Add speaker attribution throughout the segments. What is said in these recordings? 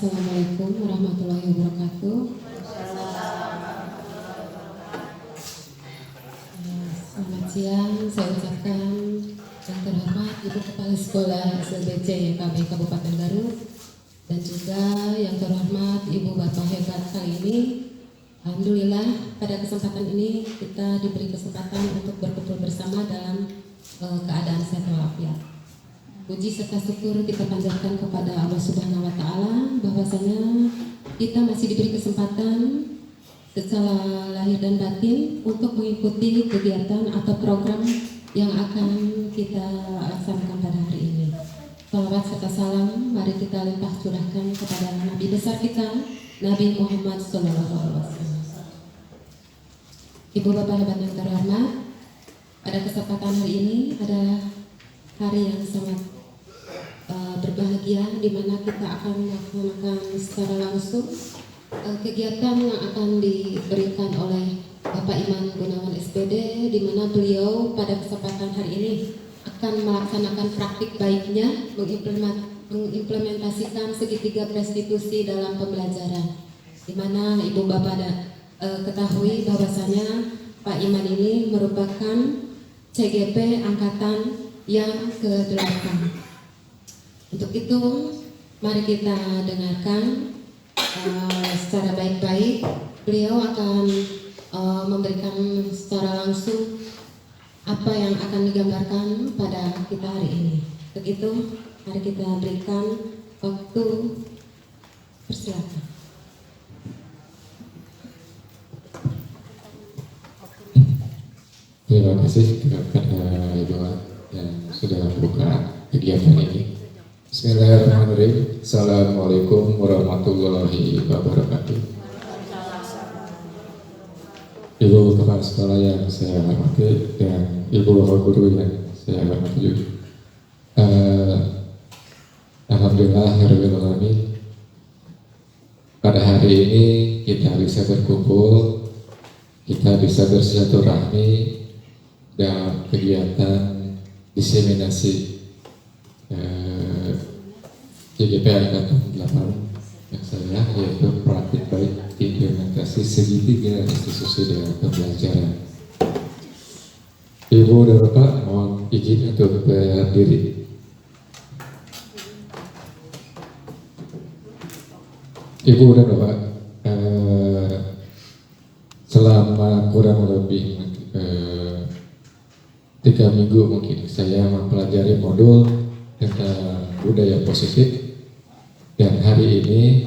Speaker 1: Assalamualaikum warahmatullahi wabarakatuh. Selamat siang, saya ucapkan yang terhormat Ibu Kepala Sekolah SLBC KB Kabupaten Garut dan juga yang terhormat Ibu Bapak hebat kali ini. Alhamdulillah pada kesempatan ini kita diberi kesempatan untuk berkumpul bersama dalam keadaan sehat walafiat. Puji serta syukur kita panjatkan kepada Allah Subhanahu wa Ta'ala bahwasanya kita masih diberi kesempatan secara lahir dan batin untuk mengikuti kegiatan atau program yang akan kita laksanakan pada hari ini. Salawat serta salam mari kita limpah curahkan kepada Nabi besar kita, Nabi Muhammad SAW. Ibu Bapak hebat yang terhormat, pada kesempatan hari ini adalah hari yang sangat berbahagia di mana kita akan melaksanakan secara langsung kegiatan yang akan diberikan oleh Bapak Iman Gunawan SPD, di mana beliau pada kesempatan hari ini akan melaksanakan praktik baiknya mengimplementasikan segitiga restitusi dalam pembelajaran, di mana Ibu Bapak ketahui bahwasanya Pak Iman ini merupakan CGP angkatan yang ke-8. Untuk itu mari kita dengarkan secara baik-baik. Beliau akan memberikan secara langsung apa yang akan digambarkan pada kita hari ini. Untuk itu mari kita berikan waktu, persilakan.
Speaker 2: Terima kasih kepada Ibu yang sudah buka kegiatan ini. Bismillahirrahmanirrahim. Assalamualaikum warahmatullahi wabarakatuh. Ibu Kepala Sekolah yang saya hormati dan Ibu Bapak Guru yang saya hormati juga. Alhamdulillahirrahmanirrahim. Pada hari ini kita bisa berkumpul, kita bisa bersilaturahmi dalam kegiatan diseminasi CGP Angkatan 8 yang saya, yaitu praktik baik implementasi segitiga restitusi dalam pembelajaran. Ibu dan Bapak mohon izin untuk berdiri. Ibu dan Bapak, selama kurang lebih 3 minggu mungkin saya mempelajari modul tentang budaya positif, dan hari ini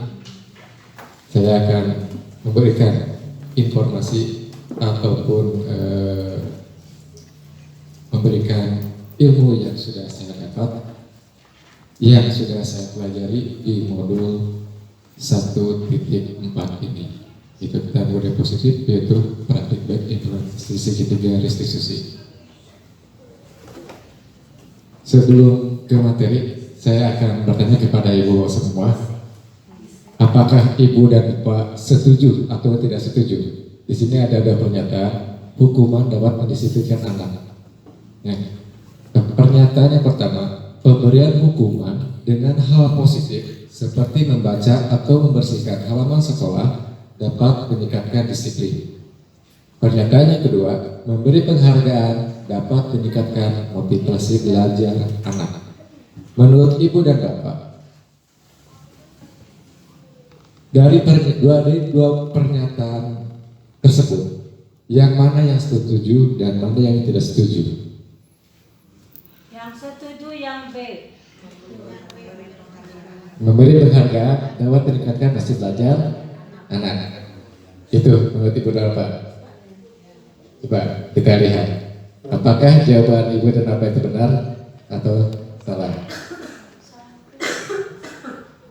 Speaker 2: saya akan memberikan informasi ataupun memberikan ilmu yang sudah saya dapat, yang sudah saya pelajari di modul 1.4 ini. Itu tentang budaya positif, yaitu praktik baik implementasi segitiga restitusi. Sebelum ke materi, saya akan bertanya kepada Ibu semua, apakah Ibu dan Bapak setuju atau tidak setuju? Di sini ada pernyataan hukuman dapat mendisiplinkan anak. Nah, pernyataan yang pertama, pemberian hukuman dengan hal positif seperti membaca atau membersihkan halaman sekolah dapat meningkatkan disiplin. Pernyataan yang kedua, memberi penghargaan dapat meningkatkan motivasi belajar anak. Menurut Ibu dan Bapak, dari dua pernyataan tersebut, yang mana yang setuju dan mana yang tidak setuju?
Speaker 3: Yang setuju yang B.
Speaker 2: Memberi penghargaan dapat meningkatkan hasil belajar anak. Itu menurut Ibu dan Bapak. Coba kita lihat, apakah jawaban Ibu dan Bapak itu benar atau salah?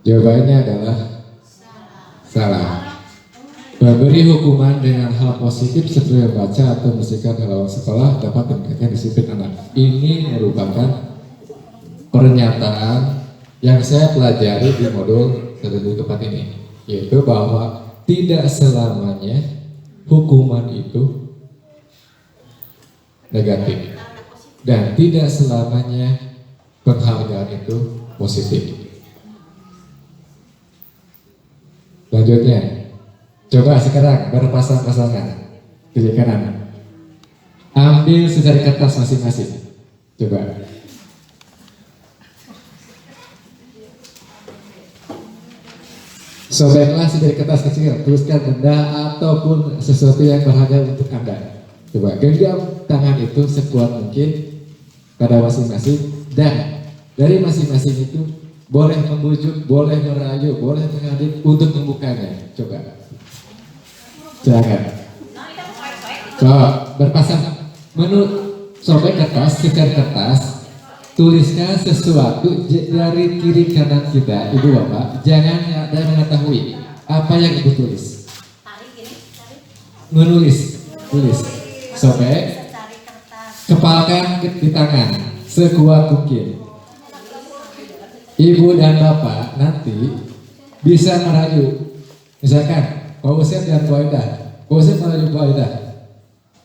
Speaker 2: Jawabannya adalah salah. Memberi hukuman dengan hal positif seperti membaca atau membersihkan halaman sekolah dapat meningkatkan disiplin anak. Ini merupakan pernyataan yang saya pelajari di modul 1.4 ini, yaitu bahwa tidak selamanya hukuman itu negatif dan tidak selamanya penghargaan itu positif. Selanjutnya, coba sekarang berpasang-pasangan kiri kanan. Ambil secari kertas masing-masing. Coba. Sobeklah secari kertas kecil, tuliskan benda ataupun sesuatu yang berharga untuk Anda. Coba genggam tangan itu sekuat mungkin pada masing-masing, dan dari masing-masing itu boleh membujuk, boleh merayu, boleh mengadu untuk membukanya. Coba. Silakan. Coba berpasang. Sobek kertas, secari kertas, tuliskan sesuatu dari kiri kanan kita, ibu bapak. Jangan ada mengetahui apa yang ibu tulis. Menulis, tulis. Sobek, kepalkan di tangan sekuat mungkin. Ibu dan bapak nanti bisa merayu. Misalkan Pak Usep dan Bu Aidah, Pak Usep merayu Bu Aidah.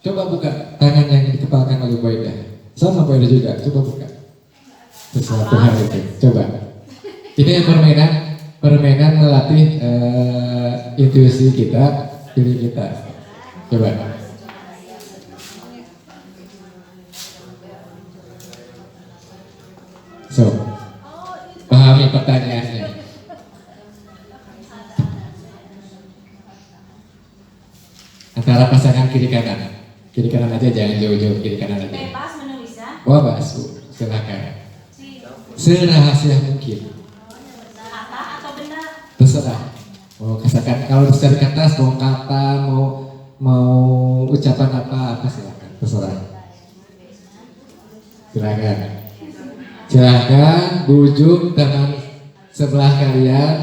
Speaker 2: Coba buka tangan yang dikepalkan oleh Bu Aidah. Sama Bu Aidah juga, coba buka. Sesuatu hal itu, coba. Ini permainan melatih intuisi kita, diri kita. Coba. So, pahami pertanyaannya. Antara pasangan kiri kanan aja, jangan jauh-jauh, kiri kanan aja.
Speaker 3: Bebas menulis ya.
Speaker 2: Bebas, Bu, silakan. Serahasia mungkin.
Speaker 3: Kata atau benda?
Speaker 2: Terserah. Mau katakan, kalau secara kertas mau kata, mau ucapan apa silakan, terserah. Silakan bujuk teman sebelah kalian.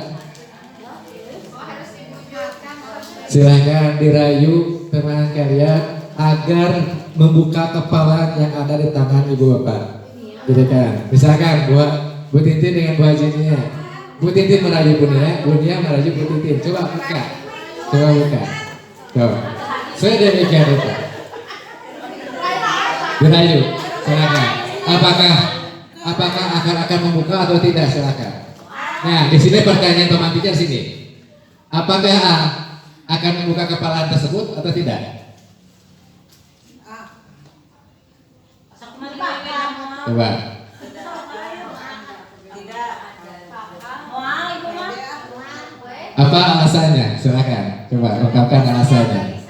Speaker 2: Silakan dirayu teman kalian agar membuka kepala yang ada di tangan ibu bapak. Jadi kan, misalkan Bu Titin dengan Bu Hajinya, Bu Titin merayu Bu Nia merayu Bu Titin. Coba buka. Coba. Saya demikian itu. Dirayu, silakan. Apakah akan membuka atau tidak, silakan. Nah, di sini pertanyaan teman teacher sini. Apakah akan membuka kepala tersebut atau tidak? Coba. Apa alasannya? Silakan. Coba ungkapkan alasannya.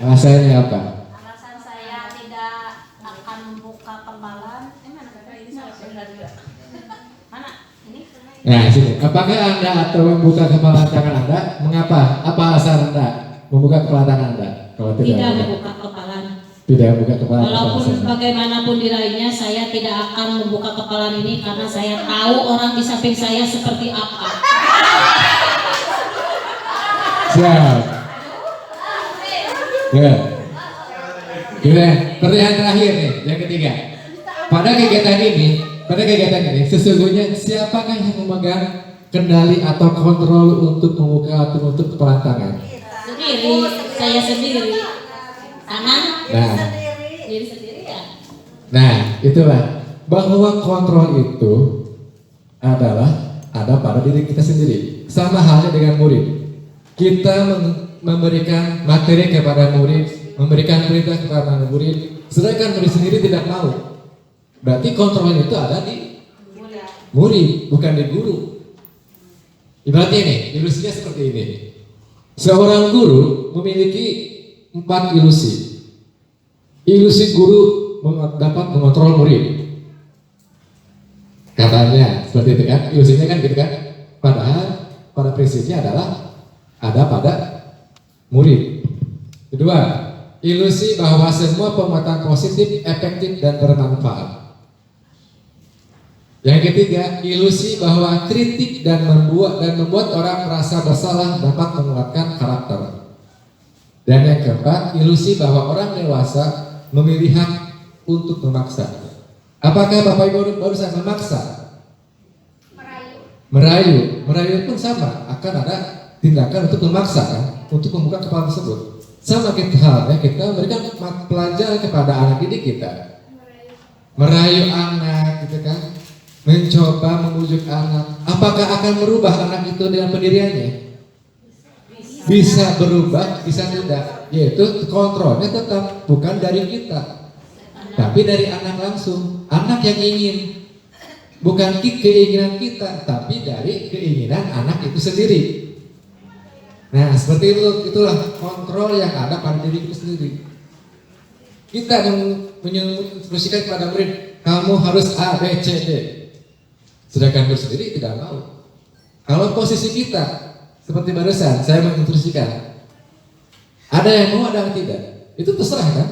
Speaker 2: Alasannya apa?
Speaker 3: Alasan saya tidak akan membuka kepalan. Mana? Ini?
Speaker 2: Nah, sini. Apakah Anda atau membuka kepala tangan Anda? Mengapa? Apa alasan Anda membuka kepala tangan Anda? Kalau
Speaker 1: Tidak membuka kepalan.
Speaker 2: Tidak membuka kepala.
Speaker 1: Walaupun bagaimanapun nilainya, saya tidak akan membuka kepalan ini karena saya tahu orang di samping saya seperti apa.
Speaker 2: Siap. Ya. Pertanyaan terakhir nih, yang ketiga. Pada kegiatan ini, sesungguhnya siapakah yang memegang kendali atau kontrol untuk membuka atau menutup kepala tangan?
Speaker 1: Saya sendiri. Tangan?
Speaker 2: Nah.
Speaker 1: Diri sendiri ya.
Speaker 2: Nah, itulah bahwa kontrol itu adalah ada pada diri kita sendiri. Sama halnya dengan murid. Kita memberikan materi kepada murid, memberikan perintah kepada murid, sedangkan murid sendiri tidak mau. Berarti kontrol itu ada di murid, bukan di guru. Ibaratnya ini, ilusinya seperti ini. Seorang guru memiliki 4 ilusi. Ilusi guru dapat mengontrol murid. Katanya seperti itu kan, ilusinya kan gitu kan. Padahal pada prinsipnya adalah ada pada murid. Kedua, ilusi bahwa semua pemuatan positif, efektif dan bermanfaat. Yang ketiga, ilusi bahwa kritik dan membuat orang merasa bersalah dapat menguatkan karakter. Dan yang keempat, ilusi bahwa orang dewasa memilih hak untuk memaksa. Apakah Bapak Ibu barusan memaksa? Merayu pun sama, akan ada tindakan untuk memaksa kan, untuk membuka kepala tersebut. Sama halnya kita memberikan pelajaran kepada anak didik kita. Merayu anak gitu kan, mencoba membujuk anak, apakah akan merubah anak itu dengan pendiriannya? Bisa berubah, bisa tidak. Yaitu kontrolnya tetap bukan dari kita, tapi dari anak langsung. Anak yang ingin, bukan keinginan kita, tapi dari keinginan anak itu sendiri. Nah, seperti itulah kontrol yang ada pada diri kita sendiri. Kita menginstruksikan kepada murid, kamu harus A, B, C, D. Sedangkan murid sendiri tidak mau. Kalau posisi kita seperti barusan saya menginstruksikan, ada yang mau, ada yang tidak, itu terserah kan?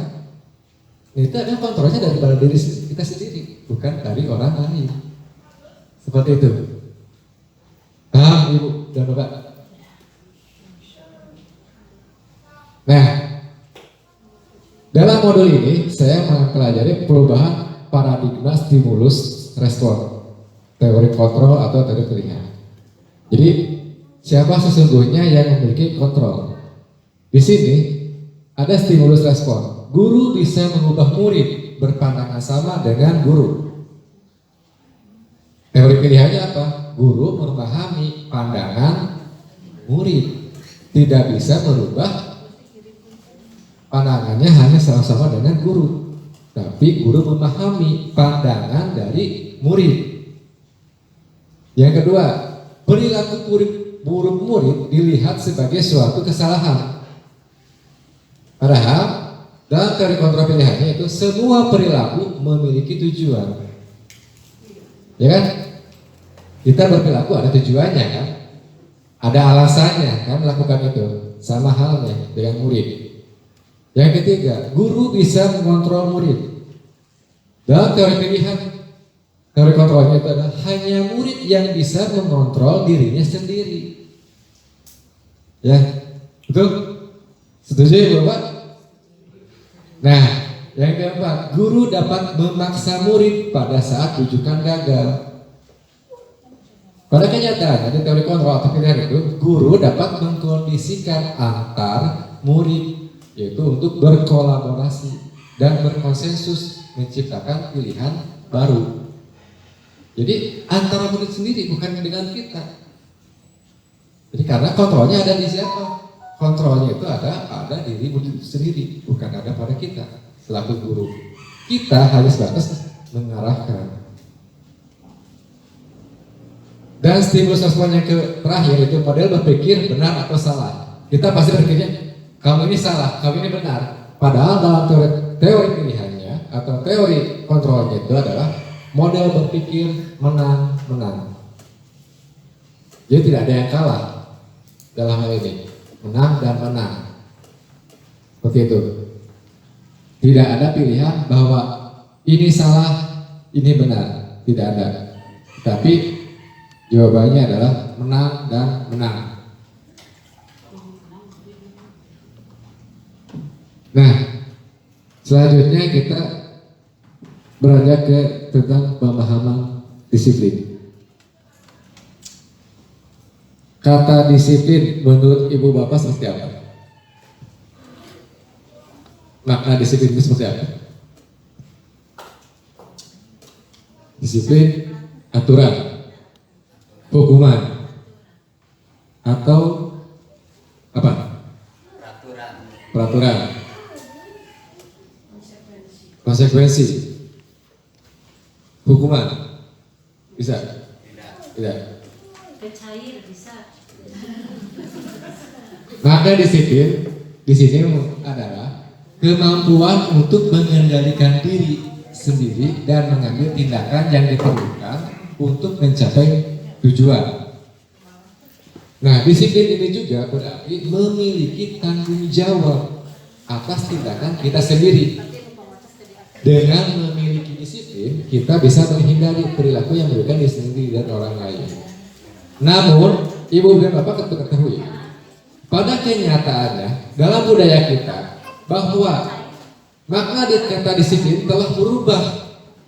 Speaker 2: Itu ada kontrolnya dari diri kita sendiri, bukan dari orang lain. Seperti itu. Paham Ibu dan Bapak? Nah, dalam modul ini saya mempelajari perubahan paradigma stimulus respon, teori kontrol atau teori pilihan. Jadi siapa sesungguhnya yang memiliki kontrol? Di sini ada stimulus respon. Guru bisa mengubah murid berpandangan sama dengan guru. Teori pilihannya apa? Guru memahami pandangan murid, tidak bisa merubah pandangannya hanya sama-sama dengan guru, tapi guru memahami pandangan dari murid. Yang kedua, perilaku buruk murid dilihat sebagai suatu kesalahan. Padahal dalam teori kontrol pilihannya itu semua perilaku memiliki tujuan. Ya kan? Kita berperilaku ada tujuannya kan? Ada alasannya kan melakukan itu. Sama halnya dengan murid. Yang ketiga, guru bisa mengontrol murid. Dalam teori pilihan, teori kontrolnya itu adalah hanya murid yang bisa mengontrol dirinya sendiri. Ya, betul? Setuju ya Bapak? Nah, yang keempat, guru dapat memaksa murid pada saat rujukan gagal. Pada kenyataannya di teori kontrol atau pilihan itu, guru dapat mengkondisikan antar murid, yaitu untuk berkolaborasi dan berkonsensus menciptakan pilihan baru. Jadi antara murid sendiri bukan dengan kita. Jadi karena kontrolnya ada di siapa? Kontrolnya itu ada diri murid sendiri, bukan ada pada kita selaku guru. Kita hanya sebatas mengarahkan. Dan stimulus respon yang terakhir itu model berpikir benar atau salah. Kita pasti berpikirnya kamu ini salah, kamu ini benar. Padahal dalam teori pilihannya atau teori kontrolnya itu adalah model berpikir menang-menang. Jadi tidak ada yang kalah dalam hal ini, menang dan menang. Seperti itu. Tidak ada pilihan bahwa ini salah, ini benar, tidak ada. Tapi jawabannya adalah menang dan menang. Nah, selanjutnya kita beranjak ke tentang pemahaman disiplin. Kata disiplin menurut Ibu Bapak seperti apa? Makna disiplin itu seperti apa? Disiplin, aturan, hukuman, atau apa? Peraturan. Konsekuensi, hukuman, bisa? Tidak.
Speaker 3: Kecair bisa.
Speaker 2: Maka disiplin di sini adalah kemampuan untuk mengendalikan diri sendiri dan mengambil tindakan yang diperlukan untuk mencapai tujuan. Nah, disiplin ini juga berarti memiliki tanggung jawab atas tindakan kita sendiri. Dengan memiliki disiplin, kita bisa menghindari perilaku yang merugikan diri sendiri dan orang lain. Namun, Ibu dan Bapak ketahui, pada kenyataannya dalam budaya kita bahwa makna kata disiplin telah berubah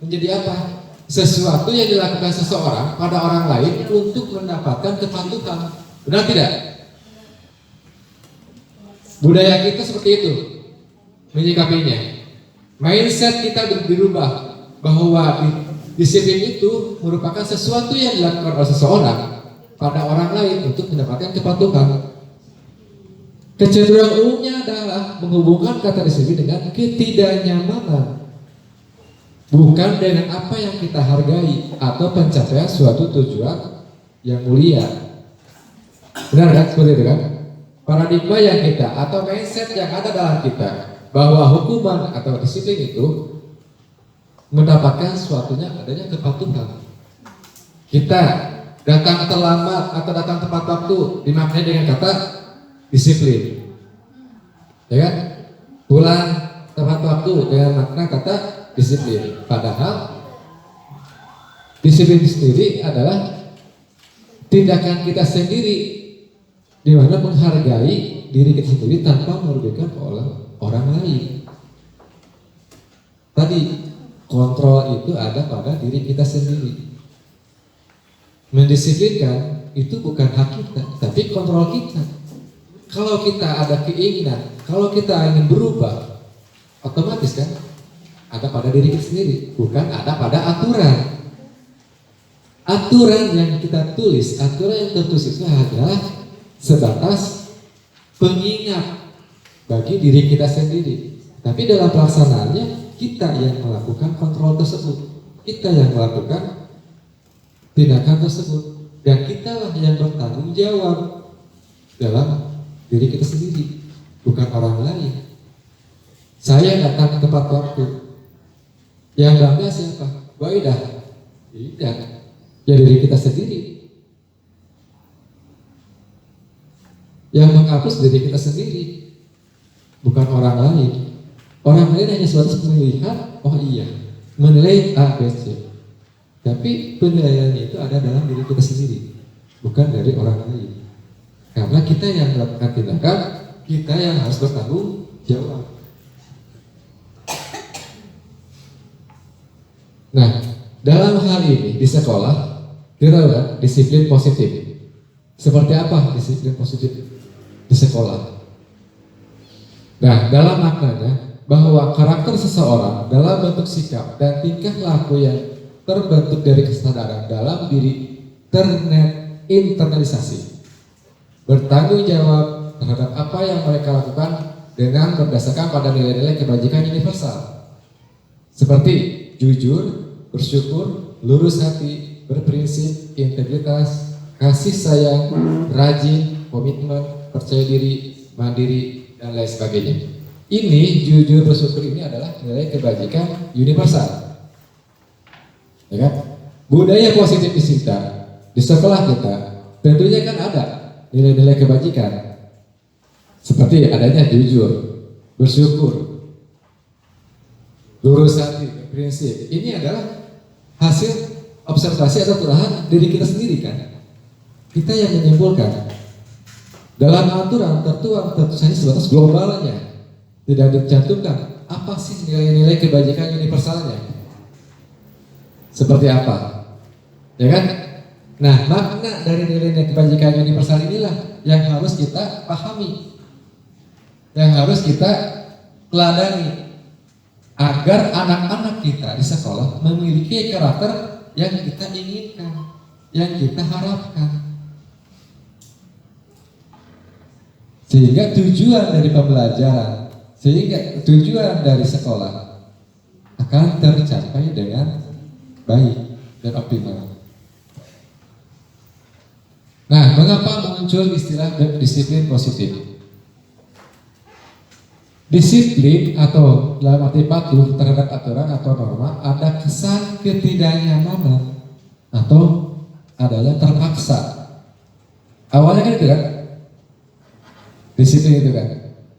Speaker 2: menjadi apa? Sesuatu yang dilakukan seseorang pada orang lain untuk mendapatkan kepatuhan. Benar tidak? Budaya kita seperti itu menyikapinya. Mindset kita berubah bahwa Disiplin itu merupakan sesuatu yang dilakukan oleh seseorang pada orang lain untuk mendapatkan kepatuhan. Kecenderungan umumnya adalah menghubungkan kata disiplin dengan ketidaknyamanan, bukan dengan apa yang kita hargai atau pencapaian suatu tujuan yang mulia. Benar kan? Seperti itu kan? Paradigma yang kita atau mindset yang ada dalam kita bahwa hukuman atau disiplin itu mendapatkan suatunya adanya kepatuhan. Kita datang terlambat atau datang tepat waktu dimaknai dengan kata disiplin, ya kan? Pulang tepat waktu dengan makna kata disiplin. Padahal disiplin sendiri adalah tindakan kita sendiri, di mana menghargai diri kita sendiri tanpa merugikan orang lain. Tadi kontrol itu ada pada diri kita sendiri. Mendisiplinkan itu bukan hak kita, tapi kontrol kita. Kalau kita ada keinginan, kalau kita ingin berubah, otomatis kan ada pada diri kita sendiri, bukan ada pada aturan. Aturan yang kita tulis, aturan yang tertulis itu adalah sebatas pengingat bagi diri kita sendiri. Tapi dalam pelaksanaannya kita yang melakukan kontrol tersebut, kita yang melakukan tindakan tersebut, dan kita yang bertanggung jawab dalam diri kita sendiri, bukan orang lain. Saya datang tepat waktu, yang bangga siapa? Waidah, tidak, ya diri kita sendiri. Yang menghapus diri kita sendiri, bukan orang lain. Orang lain hanya sebatas melihat, oh iya, menilai A, B, C. Tapi penilaiannya itu ada dalam diri kita sendiri, bukan dari orang lain. Karena kita yang melakukan tindakan, kita yang harus bertanggung jawab. Nah, dalam hal ini di sekolah kita tahu kan disiplin positif. Seperti apa disiplin positif di sekolah? Nah, dalam maknanya bahwa karakter seseorang dalam bentuk sikap dan tingkah laku yang terbentuk dari kesadaran dalam diri internalisasi, bertanggung jawab terhadap apa yang mereka lakukan dengan berdasarkan pada nilai-nilai kebajikan universal seperti jujur, bersyukur, lurus hati, berprinsip, integritas, kasih sayang, rajin, komitmen, percaya diri, mandiri, dan lain sebagainya. Ini jujur, bersyukur ini adalah nilai kebajikan universal, ya kan? Budaya positif di sekolah kita tentunya kan ada nilai-nilai kebajikan seperti adanya jujur, bersyukur, lurus hati, prinsip. Ini adalah hasil observasi atau telahan diri kita sendiri kan. Kita yang menyimpulkan. Dalam aturan tertuang tentu saja sebatas globalnya, tidak dicantumkan apa sih nilai-nilai kebajikan universalnya. Seperti apa? Ya kan? Nah, makna dari nilai-nilai kebajikan universal inilah yang harus kita pahami, yang harus kita teladani, agar anak-anak kita di sekolah memiliki karakter yang kita inginkan, yang kita harapkan. Sehingga tujuan dari pembelajaran, sehingga tujuan dari sekolah akan tercapai dengan baik dan optimal. Nah, mengapa muncul istilah disiplin positif? Disiplin atau dalam arti patuh terhadap aturan atau norma ada kesan ketidaknyamanan atau adanya terpaksa. Awalnya kan itu kan, disiplin itu kan,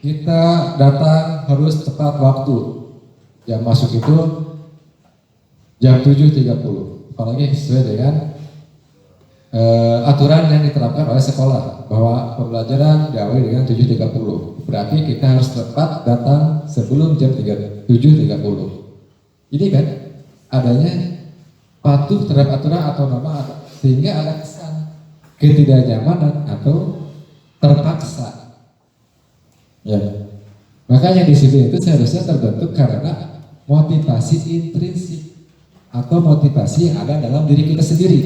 Speaker 2: kita datang harus tepat waktu, jam masuk itu jam 7.30, apalagi sesuai dengan aturan yang diterapkan oleh sekolah bahwa pembelajaran diawali dengan 7.30. Berarti kita harus tepat datang sebelum jam 7.30. Ini kan adanya patuh terhadap aturan atau norma, sehingga ada kesan ketidaknyamanan atau terpaksa. Ya. Makanya disiplin itu seharusnya terbentuk karena motivasi intrinsik, atau motivasi yang ada dalam diri kita sendiri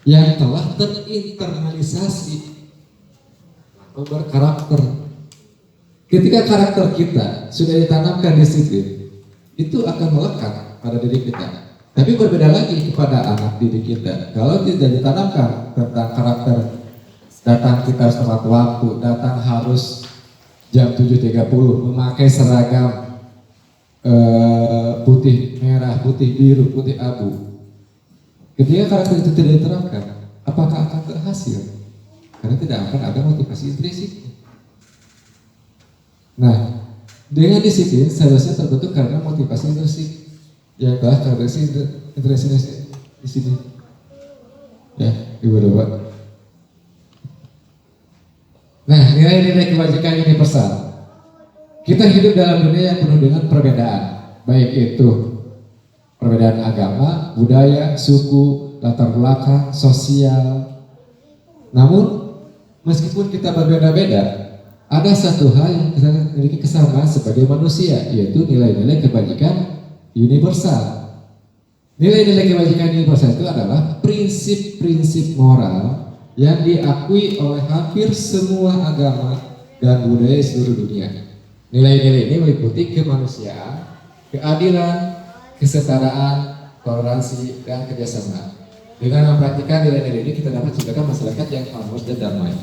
Speaker 2: yang telah terinternalisasi atau berkarakter. Ketika karakter kita sudah ditanamkan disiplin, itu akan melekat pada diri kita. Tapi berbeda lagi kepada anak didik kita. Kalau tidak ditanamkan tentang karakter, datang kita harus tepat waktu, datang harus jam 7.30, memakai seragam putih merah, putih biru, putih abu. Ketika karakter itu tidak diterapkan, apakah akan berhasil? Karena tidak akan ada motivasi intrinsik. Nah, dengan disiplin seharusnya terbentuk karena motivasi intrinsik yang telah terdeteksi intrinsik di sini. Ya, Ibu Bapak. Nah, nilai-nilai kebajikan universal. Kita hidup dalam dunia yang penuh dengan perbedaan, baik itu perbedaan agama, budaya, suku, latar belakang, sosial. Namun, meskipun kita berbeda-beda, ada satu hal yang kita memiliki kesamaan sebagai manusia, yaitu nilai-nilai kebajikan universal. Nilai-nilai kebajikan universal itu adalah prinsip-prinsip moral yang diakui oleh hampir semua agama dan budaya seluruh dunia. Nilai-nilai ini meliputi kemanusiaan, keadilan, kesetaraan, toleransi, dan kerjasama. Dengan mempraktikkan nilai-nilai ini kita dapat menciptakan masyarakat yang harmonis dan damai.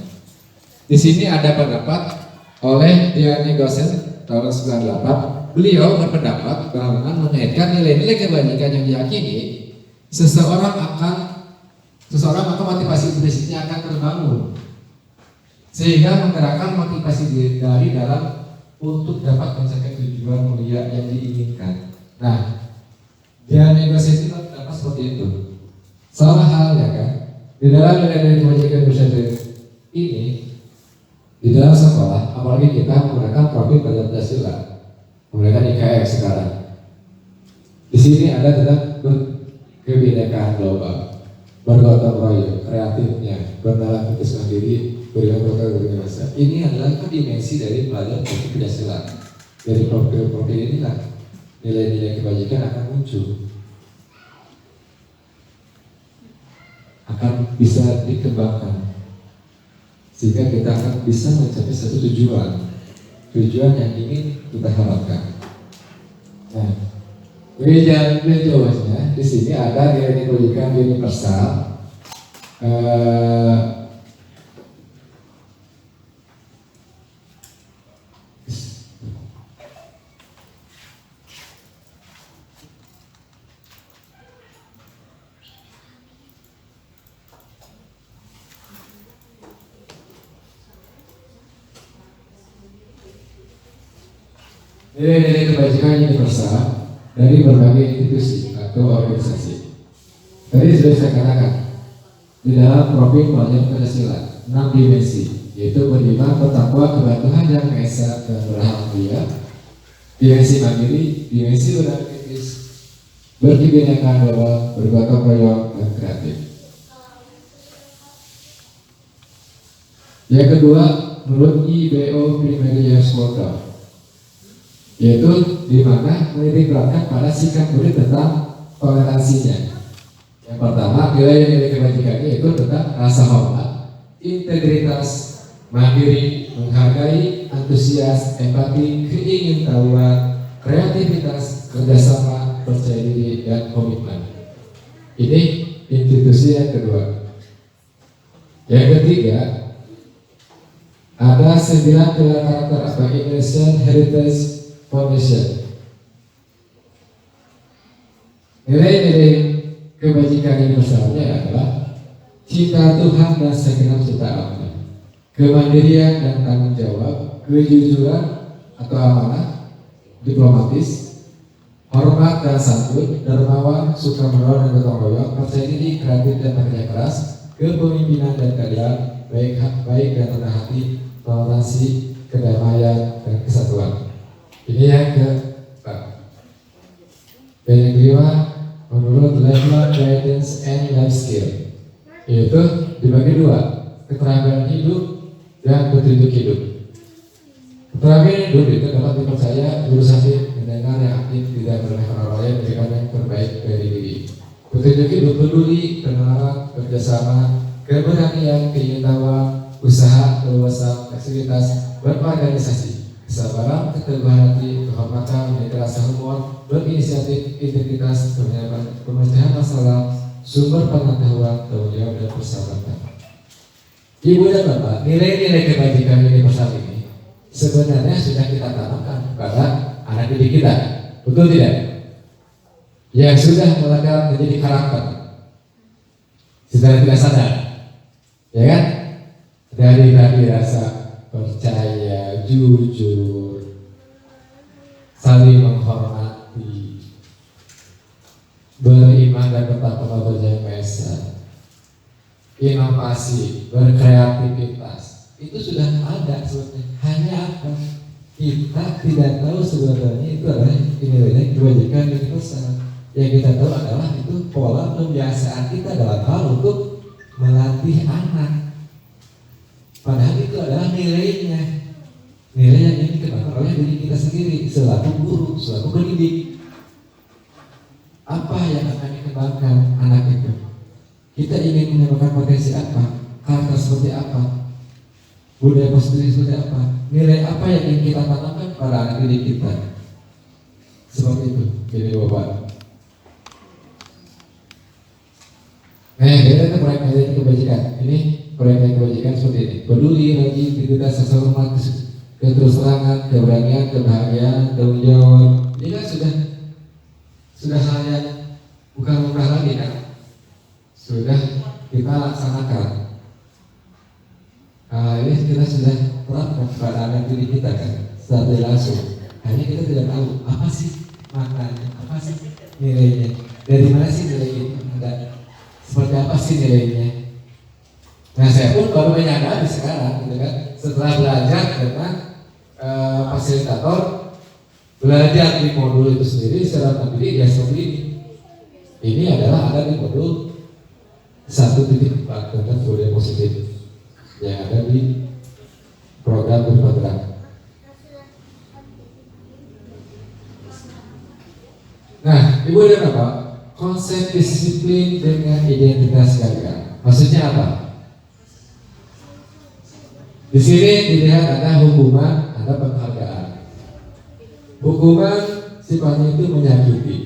Speaker 2: Di sini ada pendapat oleh Diane Gosen tahun 98. Beliau berpendapat bahwa mengaitkan nilai-nilai kebajikan yang diyakini, seseorang maka motivasi intrinsiknya akan terbangun, sehingga menggerakkan motivasi dari dalam untuk dapat mencapai tujuan mulia yang diinginkan. Nah, dia negosiasi dapat seperti itu. Salah halnya kan, di dalam nilai-nilai kebajikan intrinsik ini, di dalam sekolah, apalagi kita menggunakan profil Pancasila, menggunakan IKF sekarang. Di sini ada tentang kebinekaan global, bergotong royong, kreatifnya, bernalar putus mandiri, beriman berkuasa. Ini adalah dimensi dari pelajaran profil Pancasila. Dari profil inilah nilai-nilai kebajikan akan muncul, akan bisa dikembangkan, sehingga kita akan bisa mencapai satu tujuan yang ingin kita harapkan. Nah, jawabannya di sini ada nilai kebajikan universal. Nilai-nilai kebajikan universal dari berbagai institusi atau organisasi. Tadi sudah saya katakan, di dalam profil pelajaran Pancasila 6 dimensi, yaitu beriman, bertakwa kepada Tuhan Yang Maha Esa dan berbahagia, dimensi mandiri, dimensi berkritis, berkebinekaan global, bergotong royong, dan kreatif. Yang kedua, menurut IBO Primary Years Model, yaitu di mana menitik beratkan pada sikap murid tentang toleransinya. Yang pertama, nilai-nilai kebajikannya yaitu tentang rasa hormat, integritas, mandiri, menghargai, antusias, empati, keingintahuan, kreativitas, kerjasama, percaya diri, dan komitmen. Ini institusi yang kedua. Yang ketiga, ada 9 pilar karakter atau Indonesian Heritage Foundation. Nilai-nilai kebajikan universalnya adalah cinta Tuhan dan segenap ciptaannya, kemandirian dan tanggung jawab, kejujuran atau amanah, diplomatis, hormat dan santun, dermawan, suka menolong dan gotong royong, percaya diri, kreatif dan bekerja keras, kepemimpinan dan keadilan, baik dan rendah hati, toleransi, kedamaian dan kesatuan. Ini yang keempat. Dan yang kelima, menurut level guidance and life skill, yaitu dibagi dua, keterampilan hidup dan petunjuk hidup. Keterampilan hidup itu dapat dipercaya berusaha pendengar yang aktif, tidak berleha-leha, memberikan yang terbaik dari diri. Petunjuk hidup peduli, kenalan, kerjasama, keberanian, keinginan, usaha, keluasan, aktivitas, berorganisasi, kesabaran, keteguhan hati, kehormatan, memiliki rasa humor, berinisiatif, integritas, pemecahan masalah, sumber pengetahuan, tanggung jawab, dan persahabatan. Ibu dan Bapak, nilai-nilai kebajikan universal ini sebenarnya sudah kita tanamkan kepada anak didik kita, betul tidak? Yang sudah melekat menjadi karakter secara tidak sadar, ya kan? Dari tadi rasa percaya, jujur, saling menghormati, beriman dan bertakwa kepada Yang Maha Esa, inovasi, berkreativitas, itu sudah ada sebenarnya. Hanya apa? Kita tidak tahu sebenarnya itu adalah nilai kebajikan universal. Yang kita tahu adalah itu pola pembiasaan kita dalam hal untuk melatih anak. Padahal itu adalah nilainya, nilai yang ingin dikembangkan oleh diri kita sendiri selaku guru, selaku pendidik. Apa yang akan dikembangkan anak itu? Kita ingin mengembangkan potensi apa? Karakter seperti apa? Budaya positif seperti apa? Nilai apa yang ingin kita tanamkan pada anak didik kita? Seperti itu, jadi Bapak. Kita itu proyek kebajikan. Ini proyek kebajikan seperti ini: peduli, rajin, integritas, rasa hormat, keterusangan, keberanian, kebahagiaan, tanggung jawab. Ini kan sudah hal yang bukan mudah lagi kan? Sudah kita laksanakan. Ini kita sudah terapkan pada anak didik kita kan, secara langsung. Hanya kita tidak tahu apa sih maknanya, apa sih nilainya, dari mana sih nilai itu, dan seperti apa sih nilainya. Nah, saya pun baru menyadari sekarang, gitu kan, setelah belajar dengan fasilitator, belajar di modul itu sendiri secara mandiri ya seperti ini. Ini adalah ada di modul 1.4 tentang budaya positif yang ada di program berpenggerak. Nah, Ibu dan Bapak, konsep disiplin dengan identitas gagal, maksudnya apa? Di sini dilihat ada hukuman, ada penghargaan. Hukuman sifatnya itu menyakiti,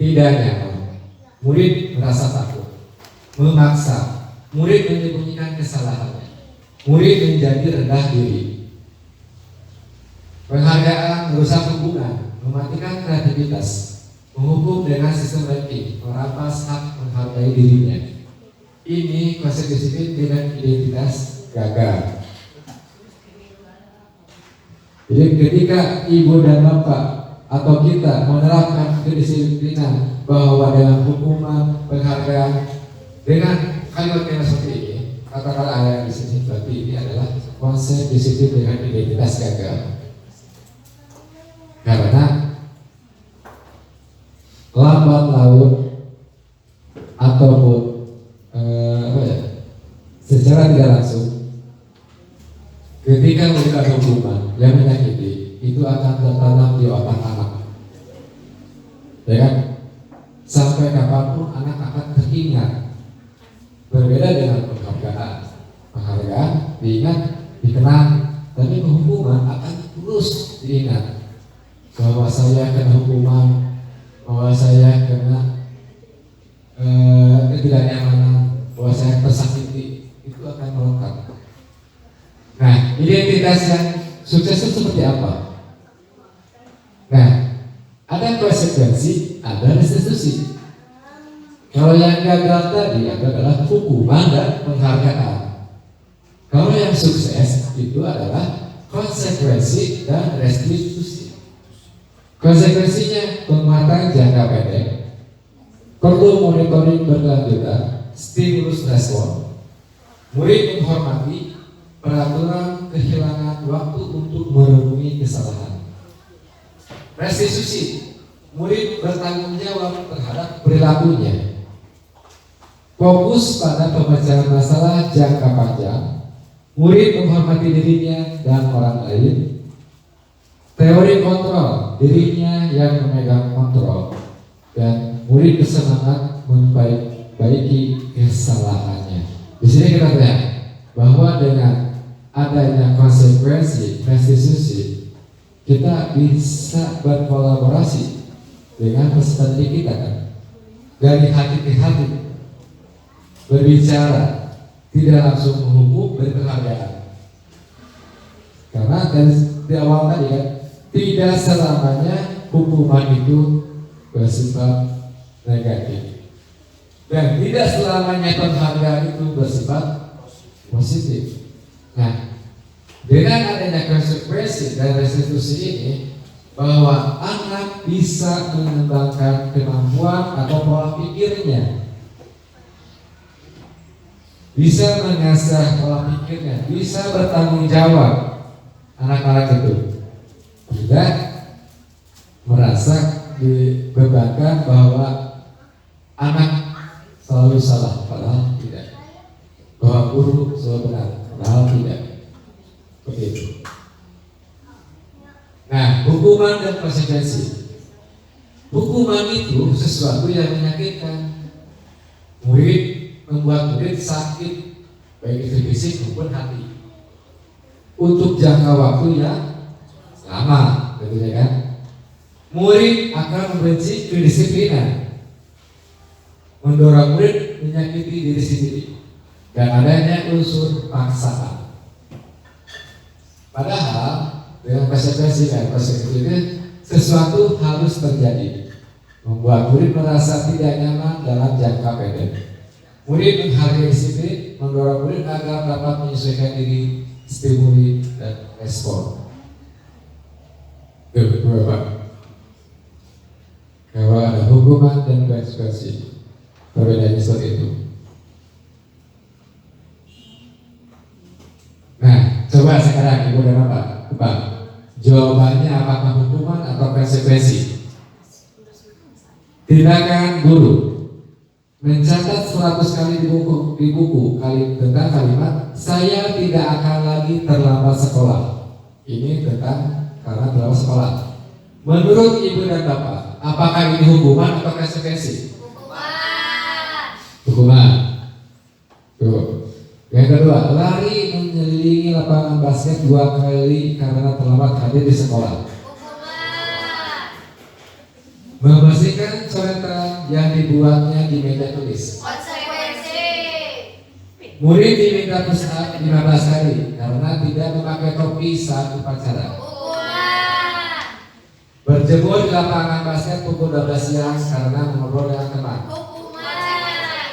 Speaker 2: tidak nyaman, murid merasa takut, memaksa, murid menyembunyikan kesalahannya, murid menjadi rendah diri. Penghargaan merusak hubungan, mematikan kreativitas, menghukum dengan sistem ranking, merampas hak menghargai dirinya. Ini konsep disiplin dengan identitas gagal. Jadi ketika ibu dan bapak atau kita menerapkan kedisiplinan bahwa dengan hukuman, penghargaan, dengan kalimat-kalimat seperti ini, kata-kata ayat di sini, berarti ini adalah konsep disiplin dengan identitas gagal. Karena lambat laun ataupun secara tidak langsung, ketika memberikan hukuman yang menyakiti, itu akan tertanam di otak anak, ya kan? Sampai kapanpun anak akan teringat. Berbeda dengan penghargaan diingat, dikenang, tapi hukuman akan terus diingat. Bahwa saya kena hukuman, bahwa saya kena ketidaknyamanan, bahwa saya tersakiti, itu akan melekat. Nah, identitas yang sukses itu seperti apa? Nah, ada konsekuensi, ada restitusi. Kalau yang gagal tadi adalah hukuman dan penghargaan. Kalau yang sukses itu adalah konsekuensi dan restitusi. Konsekuensinya penguatan jangka pendek, perlu monitoring berkelanjutan, stimulus respon, murid menghormati peraturan, kehilangan waktu untuk merenungi kesalahan. Restitusi, murid bertanggung jawab terhadap perilakunya. Fokus pada pemecahan masalah jangka panjang, murid menghormati dirinya dan orang lain. Teori kontrol, dirinya yang memegang kontrol dan murid bersemangat memperbaiki kesalahannya. Di sini kita lihat bahwa dengan adanya konsekuensi restitusi kita bisa berkolaborasi dengan peserta didik kita kan, dari hati ke hati berbicara, tidak langsung menghukum, beri penghargaan. Karena dari awal tadi kan, tidak selamanya hukuman itu bersifat negatif dan tidak selamanya penghargaan itu bersifat positif. Nah, dengan adanya konsekuensi dan restitusi ini, bahwa anak bisa mengembangkan kemampuan atau pola pikirnya, bisa mengasah pola pikirnya, bisa bertanggung jawab. Anak-anak itu tidak merasa dibebankan bahwa anak selalu salah, padahal tidak. Bahwa guru selalu benar, padahal tidak. Begitu. Nah, hukuman dan konsekuensi. Hukuman itu sesuatu yang menyakitkan. Murid membuat murid sakit, baik itu fisik maupun hati, untuk jangka waktu yang lama, gitu ya kan? Murid akan membenci kedisiplinan, mendorong murid menyakiti diri sendiri, dan adanya unsur paksaan. Padahal dengan konsekuensi dan konsekuensi itu sesuatu harus terjadi, membuat murid merasa tidak nyaman dalam jangka pendek. Murid menghargai disiplin, mendorong murid agar dapat menyesuaikan diri, stimuli dan respon. Bapak, kalau ada hukuman dan konsekuensi, perbedaannya seperti itu. Nah, coba sekarang Ibu dan Bapak, jawabannya apakah hukuman atau konsekuensi? Tindakan guru mencatat 100 kali di buku tentang kalimat saya tidak akan lagi terlambat sekolah. Ini tentang karena terlambat sekolah. Menurut Ibu dan Bapak, apakah ini hukuman atau konsekuensi? Hukuman. Tuh. Yang kedua, lari menyelilingi lapangan basket 2 kali karena terlambat hadir di sekolah. Membersihkan coretan yang dibuatnya di meja tulis.
Speaker 3: Konsekuensi.
Speaker 2: Murid diminta push up 15 kali karena tidak memakai topi saat upacara.
Speaker 3: Hukuman.
Speaker 2: Berjemur di lapangan basket pukul 12 siang karena mengobrol dengan teman.
Speaker 3: Hukuman.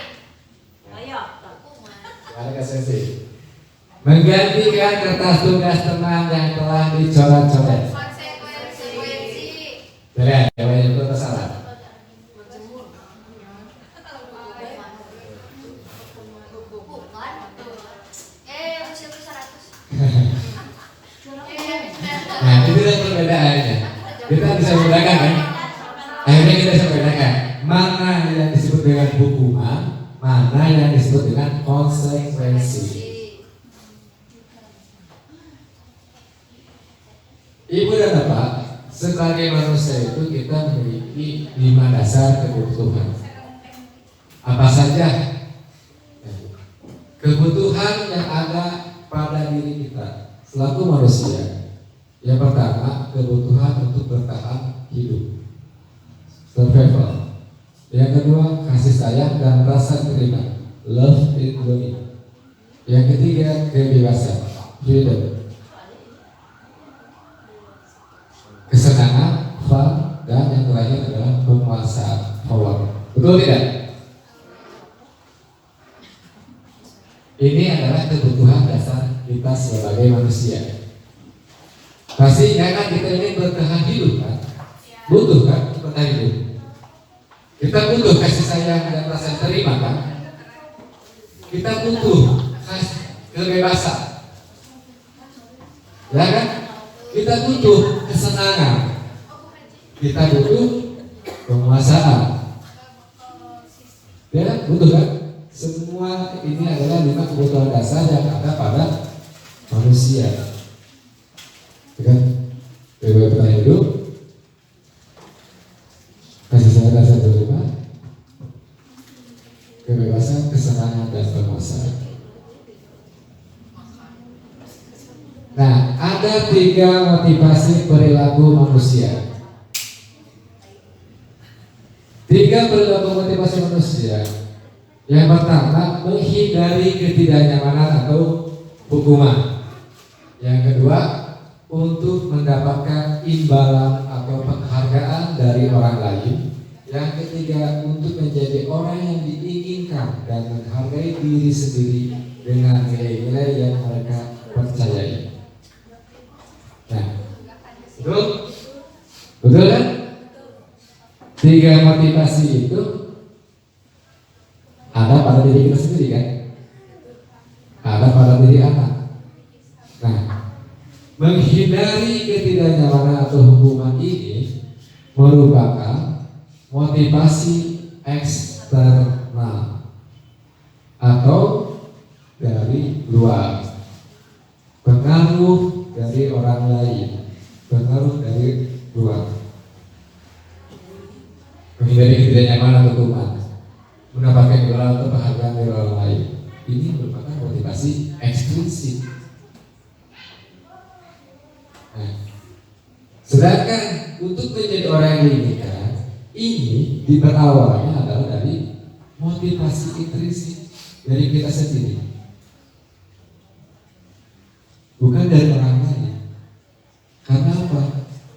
Speaker 2: Ada konsekuensi. Menggantikan kertas tugas teman yang telah dicoret-coret.
Speaker 3: Konsekuensi.
Speaker 2: Lihat, yang itu tersalah. Nah, itu adalah perbedaannya. Kita bisa membedakan kan? Akhirnya kita bisa membedakan mana yang disebut dengan hukuman, mana yang disebut dengan konsekuensi. Ibu dan Bapak, sebagai manusia itu kita memiliki 5 dasar kebutuhan. Apa saja? Kebutuhan yang ada pada diri kita selaku manusia. Yang pertama, kebutuhan untuk bertahan hidup, survival. Yang kedua, kasih sayang dan rasa terima, love and belonging. Yang ketiga, kebebasan, freedom. Kesenangan, fun, dan yang terakhir adalah penguasaan, power. Betul tidak? Ini adalah kebutuhan dasar kita sebagai manusia. Pastinya kan kita ini bertahan hidup kan? Butuh kan bertahan hidup. Kita butuh kasih sayang dan rasa terima kan? Kita butuh kebebasan. Ya kan? Kita butuh kesenangan. Kita butuh penguasaan. Ya, butuh kan? Semua ini adalah 5 kebutuhan dasar yang ada pada manusia. Kan? Bertahan hidup, kesenangan dan kepuasan. Nah, ada 3 motivasi perilaku manusia. 3 perilaku motivasi manusia. Yang pertama, menghindari ketidaknyamanan atau hukuman. Yang kedua, untuk mendapatkan imbalan atau penghargaan dari orang lain. Yang ketiga, untuk menjadi orang yang diinginkan dan menghargai diri sendiri dengan nilai-nilai yang mereka percayai. Nah, betul kan? 3 motivasi itu ada pada diri kita sendiri kan? Ada pada diri anak. Nah, menghindari ketidaknyamanan atau hukuman ini merupakan motivasi eksternal atau dari luar, pengaruh dari orang lain, pengaruh dari luar. Menghindari ketidaknyamanan atau hukuman, mendapatkan imbalan atau penghargaan dari orang lain, ini merupakan motivasi ekstrinsik. Nah, sedangkan untuk menjadi orang yang diinginkan, ini berawalnya adalah dari motivasi intrinsik dari kita sendiri, bukan dari orang lain. Karena apa?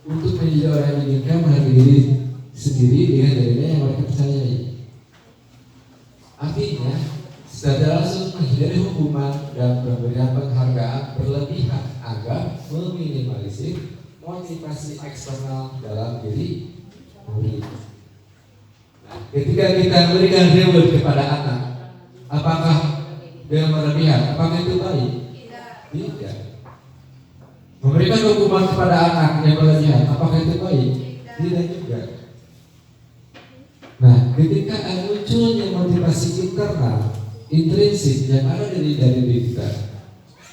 Speaker 2: Untuk menjadi orang yang diinginkan, menghargai diri sendiri dengan dirinya yang mereka percayai. Artinya, secara langsung menghindari hukuman dan pemberian penghargaan berlebihan agar meminimalisir motivasi eksternal dalam diri murid. Nah, ketika kita memberikan reward kepada anak, apakah dengan berlebihan? Apakah itu baik? Tidak. Memberikan hukuman kepada anak yang berlebihan, apakah itu baik? Tidak juga. Nah, ketika munculnya motivasi internal, intrinsik yang ada dari diri kita,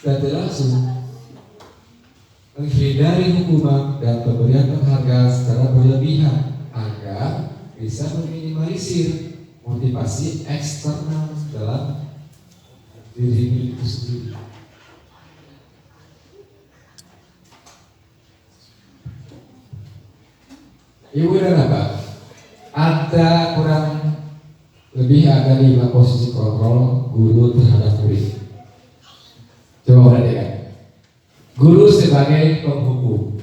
Speaker 2: dan langsung menghindari hukuman dan pemberian penghargaan secara berlebihan agar bisa meminimalisir motivasi eksternal dalam diri itu sendiri. Ibu dan Bapak, ada kurang lebih ada 5 posisi kontrol guru terhadap murid. Coba perhatikan. Guru sebagai penghukum,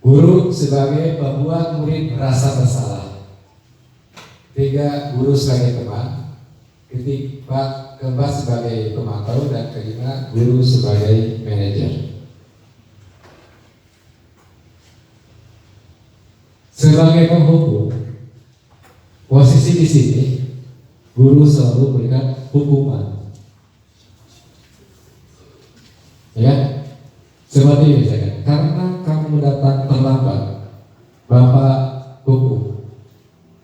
Speaker 2: guru sebagai pembuat murid merasa bersalah. 3, guru sebagai teman. Keempat sebagai pemantau, dan kelima guru sebagai manajer. Sebagai penghukum, posisi di sini guru selalu memberikan hukuman, ya, seperti ini misalkan, karena kamu datang terlambat, Bapak hukum,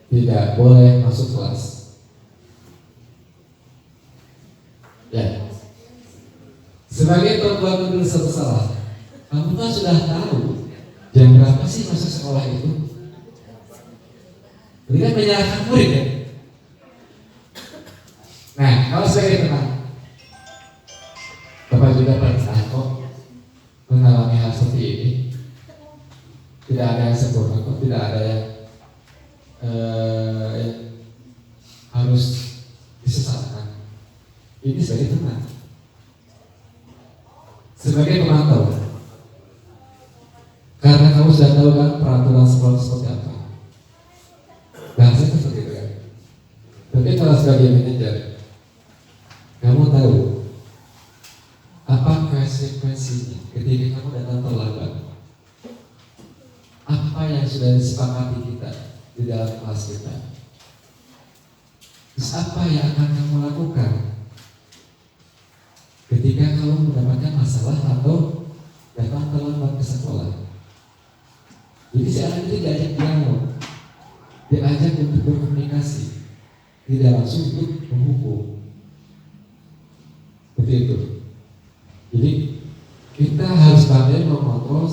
Speaker 2: tidak boleh masuk kelas. Ya, sebagai pembuat murid bersalah, kamu kan sudah tahu jam berapa sih masuk sekolah itu. Ini kan menyalahkan murid ya. Nah, kalau sebagai teman, Bapak juga pernah kok mengalami hal seperti ini. Tidak ada yang sempurna kok, tidak ada yang harus disesalkan. Ini sebagai teman, sebagai pemantau, karena kamu sudah tahu kan peraturan sekolah seperti apa. Bahasa seperti itu kan. Tapi kalau sebagai manajer, kamu tahu apa konsekuensinya ketika kamu datang terlambat. Apa yang sudah disepakati kita di dalam kelas kita. Terus apa yang akan kamu lakukan ketika kamu mendapatkan masalah atau datang terlambat ke sekolah. Jadi si anak itu diajak dialog, diajak untuk berkomunikasi, tidak langsung untuk menghukum. Seperti itu. Jadi kita harus pandai mengontrol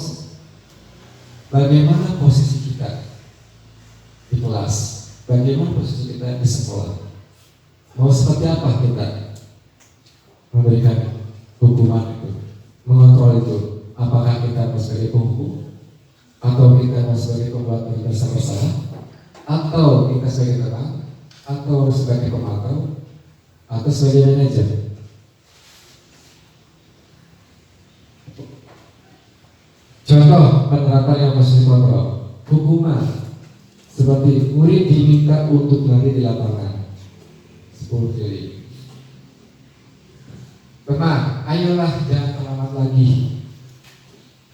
Speaker 2: bagaimana posisi kita di kelas, bagaimana posisi kita di sekolah. Mau seperti apa kita memberikan hukuman itu, mengontrol itu? Apakah kita mau sebagai penghukum, atau kita mau sebagai pembuat merasa bersalah, atau kita sebagai teman, atau sebagai pemantau, atau sebagai manajer? Contoh penerapan yang posisi kontrol, hukuman seperti murid diminta untuk lari di lapangan 10 kali. Teman, ayolah jangan terlambat lagi.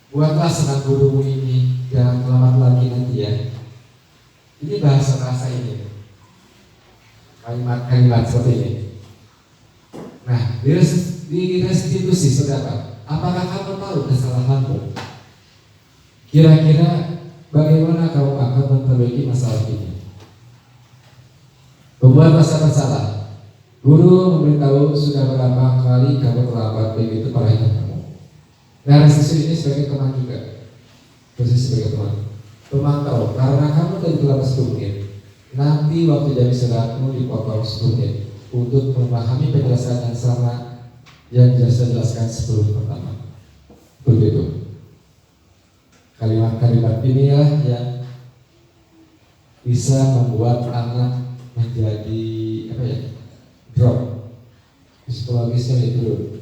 Speaker 2: Buatlah senang gurumu ini, jangan terlambat lagi nanti ya. Ini bahasa ini, kalimat-kalimat seperti ini. Nah, di restitusi saudara, apakah kamu tahu kesalahanmu? Kira-kira bagaimana kamu akan memperbaiki masalah ini? Pembuat rasa bersalah. Guru memberitahu sudah berapa kali kamu terlambat, begitu parahnya kamu. Nah, restitusi ini sebagai teman juga. Posisi sebagai teman. Pemantau, karena kamu tadi terlambat 10 menit. Nanti waktu jam istirahatmu dipotong 10 menit untuk memahami penjelasan yang sama yang saya jelaskan sebelum pertama. Begitu. Kalimat-kalimat inilah yang bisa membuat anak menjadi drop psikologisnya itu.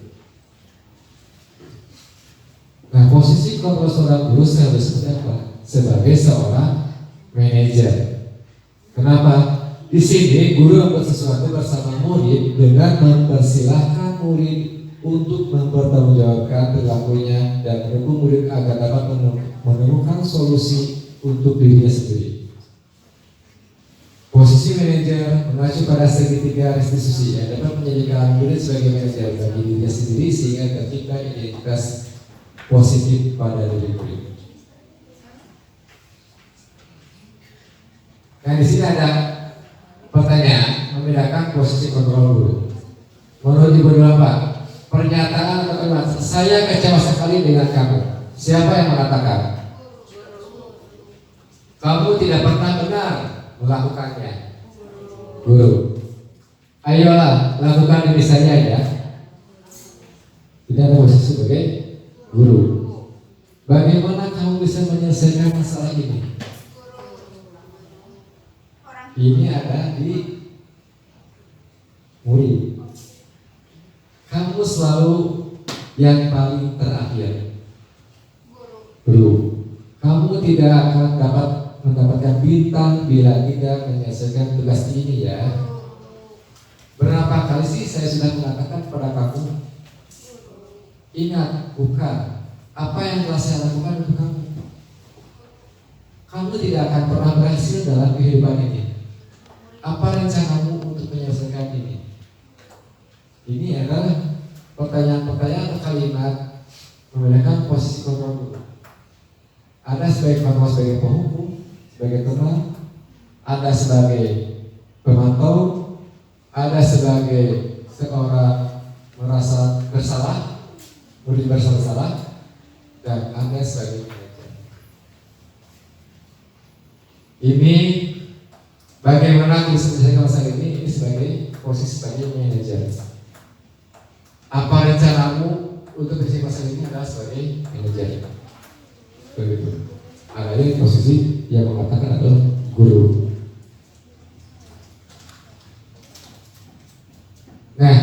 Speaker 2: Nah, posisi kontrol seorang guru harus seperti apa? Sebagai seorang manajer. Kenapa? Di sini guru membuat sesuatu bersama murid dengan mempersilahkan murid untuk mempertanggungjawabkan perilakunya dan mendukung murid agar dapat menemukan solusi untuk dirinya sendiri. Posisi manajer mengacu pada segitiga restitusi yang dapat menjadikan murid sebagai manajer bagi dirinya sendiri sehingga tercipta identitas positif pada diri murid. Nah, di sini ada pertanyaan membedakan posisi kontrol guru. Menurut Ibu apa? Pernyataan atau kalimat saya kecewa sekali dengan kamu. Siapa yang mengatakan? Kamu tidak pernah benar melakukannya. Guru. Ayolah lakukan ini saja ya. Tidak ada posisi sebagai guru. Bagaimana kamu bisa menyelesaikan masalah ini? Ini ada di murid. Kamu selalu yang paling terakhir. Guru. Kamu tidak akan dapat mendapatkan bintang bila tidak menyelesaikan tugas ini ya. Berapa kali sih saya sudah mengatakan kepada kamu? Ingat, bukan apa yang telah saya lakukan untuk kamu. Kamu tidak akan pernah berhasil dalam kehidupan ini. Apa rencanamu untuk menyelesaikan ini? Ini adalah pertanyaan-pertanyaan atau kalimat membedakan posisi kontrol guru. Ada sebagai kontrol sebagai penghukum, sebagai teman, ada sebagai pemantau, ada sebagai seorang merasa bersalah, murid merasa bersalah, dan ada sebagai manajer. Ini bagaimana aku bisa menyelesaikan masalah ini sebagai posisi sebagai manajer. Apa rencanamu untuk menyelesaikan masalah ini adalah sebagai manajer. Begitu. Ada ini posisi yang mengatakan adalah guru. Nah,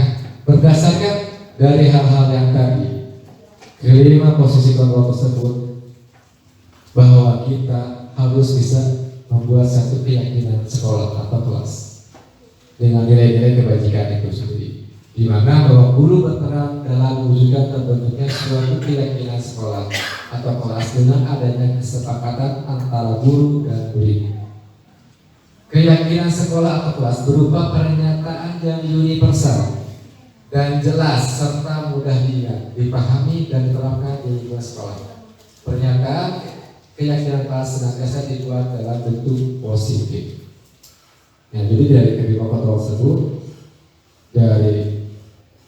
Speaker 2: berdasarkan dari hal-hal yang tadi, kelima posisi kontrol tersebut, bahwa kita harus bisa membuat satu keyakinan sekolah atau kelas dengan nilai-nilai kebajikan itu sendiri, di mana bahwa guru berperan dalam mewujudkan terbentuknya suatu keyakinan sekolah atau kelas dengan adanya kesepakatan antara guru dan murid. Keyakinan sekolah atau kelas berupa pernyataan yang universal dan jelas serta mudah diingat, dipahami dan diterapkan di lingkungan sekolah. Pernyataan keyakinan kelas senantiasa dibuat dalam bentuk positif. Nah, jadi dari kelima kontrol tersebut, dari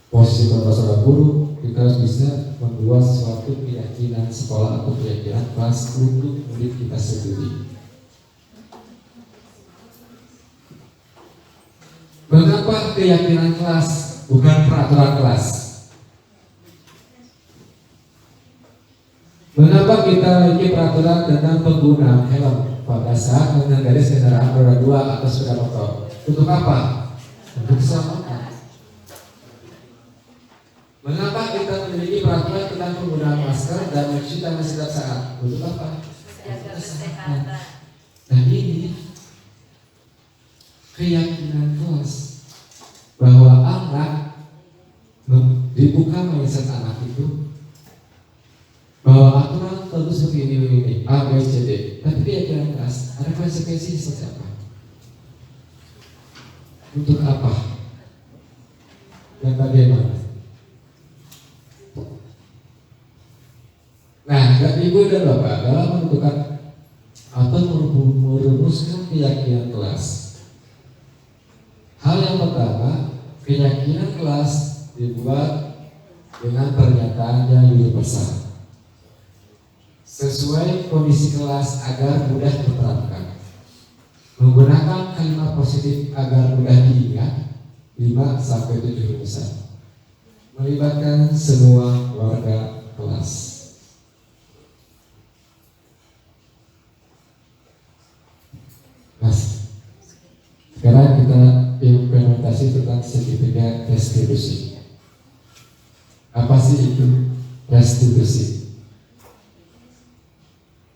Speaker 2: posisi kontrol seorang guru, kita harus bisa membuat suatu keyakinan sekolah atau keyakinan kelas untuk murid kita sendiri. Mengapa keyakinan kelas bukan peraturan kelas? Mengapa kita memiliki peraturan tentang penggunaan helm pada saat mengendarai kendaraan roda 2 atau sepeda motor? Untuk apa? Untuk keselamatan. Mengapa kita memiliki peraturan tentang penggunaan masker dan mencuci tangan setiap saat? Untuk apa?
Speaker 3: Jaga kesehatan.
Speaker 2: Nah ini keyakinan kelas bahwa anak dibuka mindset anak itu bahwa aturan tentu seperti ini A, B, C, D. Tapi keyakinan kelas ada konsekuensi seperti apa? Untuk apa? Dan bagaimana? Nah, Ibu dan Bapak dalam menentukan atau merumuskan keyakinan kelas. Hal yang pertama, keyakinan kelas dibuat dengan pernyataan yang universal, sesuai kondisi kelas agar mudah diterapkan. Menggunakan kalimat positif agar mudah diingat 5-7 rumusan. Melibatkan semua warga kelas. Mas, sekarang kita implementasi tentang segitiga restitusi. Apa sih itu restitusi?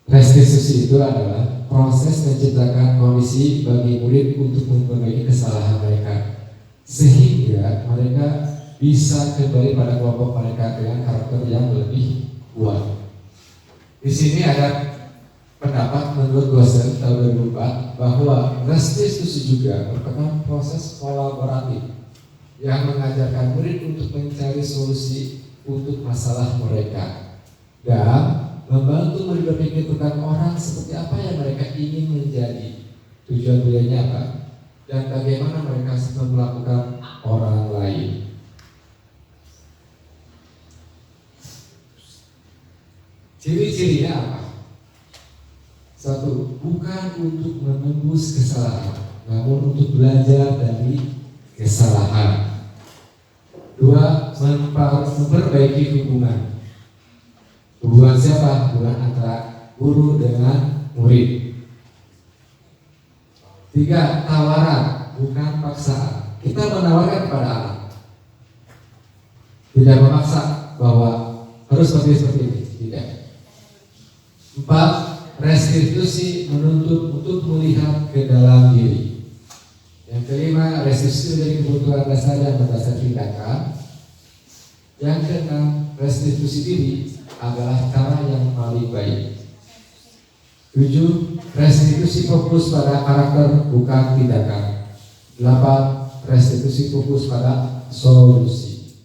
Speaker 2: Restitusi itu adalah proses menciptakan kondisi bagi murid untuk memperbaiki kesalahan mereka, sehingga mereka bisa kembali pada kelompok mereka dengan karakter yang lebih kuat. Di sini ada pendapat menurut dosen tahun 2004 bahwa restitusi juga merupakan proses kolaboratif yang mengajarkan murid untuk mencari solusi untuk masalah mereka dan membantu murid berpikir tentang orang seperti apa yang mereka ingin menjadi, tujuan beliaunya apa, dan bagaimana mereka melakukan orang lain. Ciri-cirinya apa? Satu, bukan untuk menembus kesalahan, namun untuk belajar dari kesalahan. Dua, memperbaiki hubungan. Hubungan siapa? Hubungan antara guru dengan murid. Tiga, tawaran, bukan paksaan. Kita menawarkan kepada anak, tidak memaksa bahwa harus seperti ini, tidak. Empat, restitusi menuntut untuk melihat ke dalam diri. Yang kelima, restitusi menjadi kebutuhan dasar yang berdasar tindakan. Yang keenam, restitusi diri adalah cara yang paling baik. 7. Restitusi fokus pada karakter bukan tindakan. 8. Restitusi fokus pada solusi.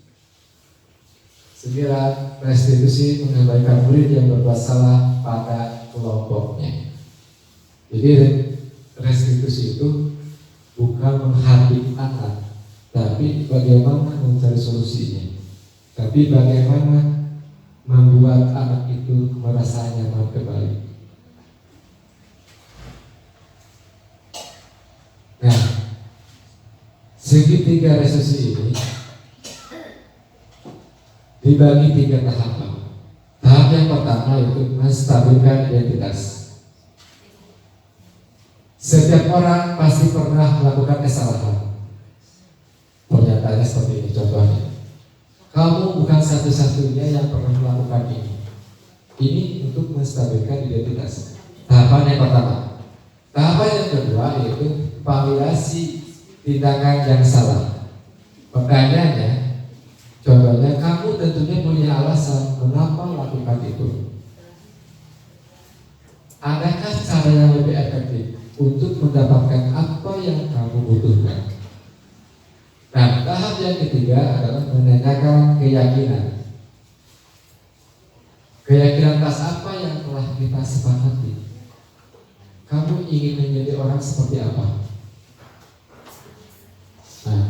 Speaker 2: 9. Restitusi mengabaikan murid yang berbuat salah pada kelompoknya. Jadi restitusi itu bukan menghadik anak, tapi bagaimana mencari solusinya, tapi bagaimana membuat anak itu merasa nyaman kembali. Nah, segitiga restitusi ini dibagi 3 tahapan. Tahap yang pertama yaitu menstabilkan identitas. Setiap orang pasti pernah melakukan kesalahan. Pernyataannya seperti ini, contohnya, kamu bukan satu-satunya yang pernah melakukan ini. Ini untuk menstabilkan identitas. Tahapan yang pertama. Tahapan yang kedua yaitu validasi tindakan yang salah. Pertanyaannya, contohnya, kamu tentunya punya alasan mengapa melakukan itu. Adakah cara yang lebih efektif untuk mendapatkan apa yang kamu butuhkan? Nah, tahap yang ketiga adalah menanyakan keyakinan. Keyakinan atas apa yang telah kita sepakati. Kamu ingin menjadi orang seperti apa? Nah,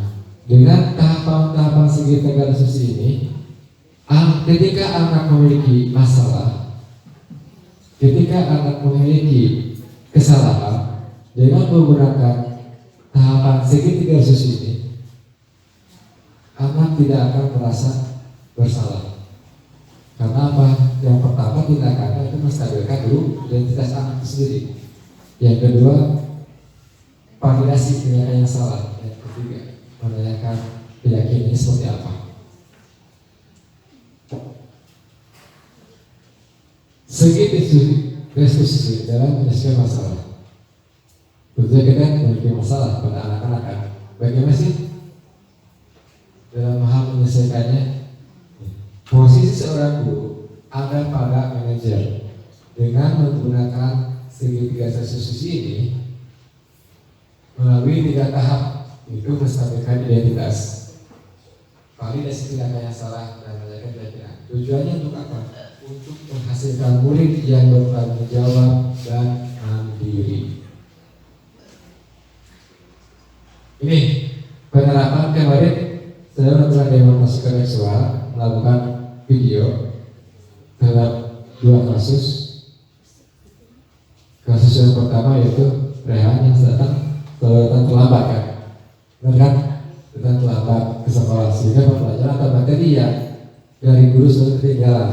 Speaker 2: dengan tahapan-tahapan segitiga restitusi ini, ketika anak memiliki masalah, ketika anak memiliki kesalahan, dengan menggunakan tahapan segitiga restitusi ini, anak tidak akan merasa bersalah. Karena apa? Yang pertama, tindakannya itu menstabilkan dulu identitas anak itu sendiri. Yang kedua, validasi tindakan yang salah. Yang ketiga, menanyakan keyakinannya seperti apa. Segitiga restitusi dalam menyelesaikan masalah. Tentunya kita memiliki masalah pada anak-anak kan. Bagaimana sih dalam hal menyelesaikannya? Posisi seorang guru ada pada manajer. Dengan menggunakan segitiga restitusi ini melalui 3 tahap, itu menstabilkan identitas, validasi tindakan yang salah, dan menjaga keyakinan. Tujuannya untuk apa? Untuk menghasilkan murid yang bertanggung jawab dan mandiri. Ini penerapan kemarin saya melakukan demonstrasi seksual, melakukan video terhadap 2 kasus. Kasus yang pertama yaitu Rehan yang datang terlambat kan, benar kan? Datang terlambat ke sekolah sehingga pembelajaran atau materi yang dari guru sudah ketinggalan.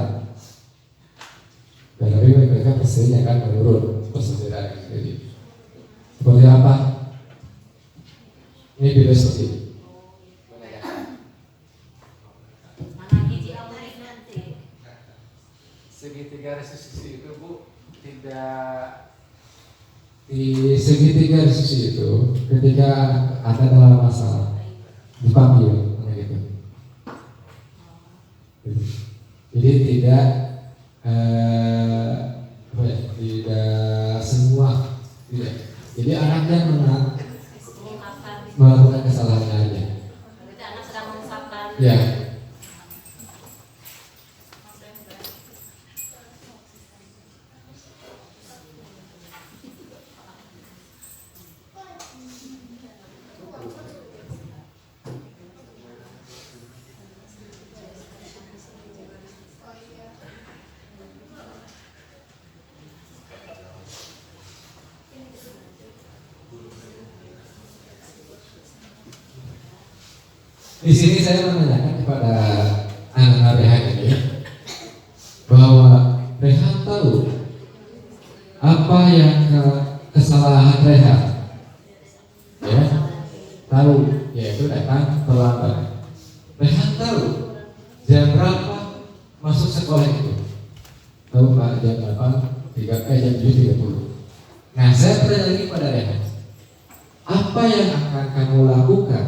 Speaker 2: Dan tapi mereka persennya kan menurun persediaan jadi seperti apa? Ini video seperti ini. Segitiga restitusi itu Bu, tidak di segitiga restitusi itu ketika ada dalam masalah dipanggil gitu. Jadi tidak tidak semua tidak. Jadi anaknya melakukan kesalahannya aja.
Speaker 3: Berarti anak sedang mengungkapkan.
Speaker 2: Ya. Di sini saya menanyakan kepada anak-anak Rehan ini bahwa Rehan tahu apa yang kesalahan Rehan, ya, tahu, yaitu datang terlambat. Rehan tahu jam berapa masuk sekolah itu, tahu Pak, jam 8, jam 7.30. Nah, saya bertanya lagi pada Rehan, apa yang akan kamu lakukan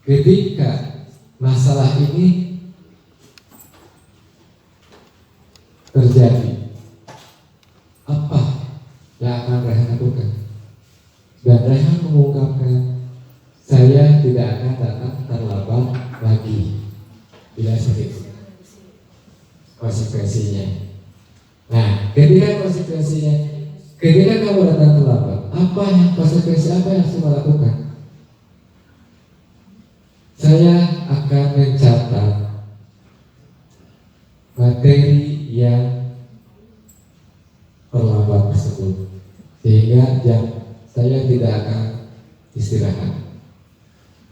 Speaker 2: ketika masalah ini terjadi? Apa yang akan Rehan lakukan? Dan Rehan mengungkapkan, saya tidak akan datang terlambat lagi. Bila seperti konsekuensinya. Nah, ketika kamu datang terlambat, apa yang konsekuensi apa yang harus kamu lakukan? Saya akan mencatat materi yang terlambat tersebut sehingga saya tidak akan istirahat.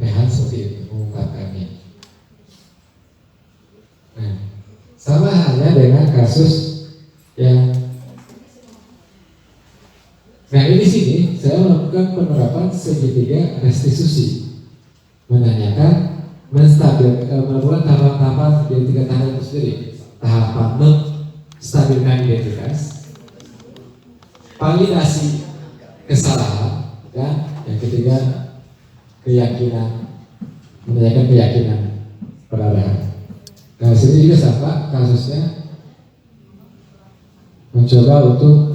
Speaker 2: Rehan seperti itu mengungkapkannya. Nah, sama halnya dengan kasus yang ini sini saya melakukan penerapan segitiga restitusi, menanyakan, melakukan tahapan-tahapan di 3 tahap itu sendiri. Tahapan menstabilkan identitas, validasi kesalahan, dan yang ketiga keyakinan, menanyakan keyakinan pada Rehan. Nah, sini juga sama kasusnya, mencoba untuk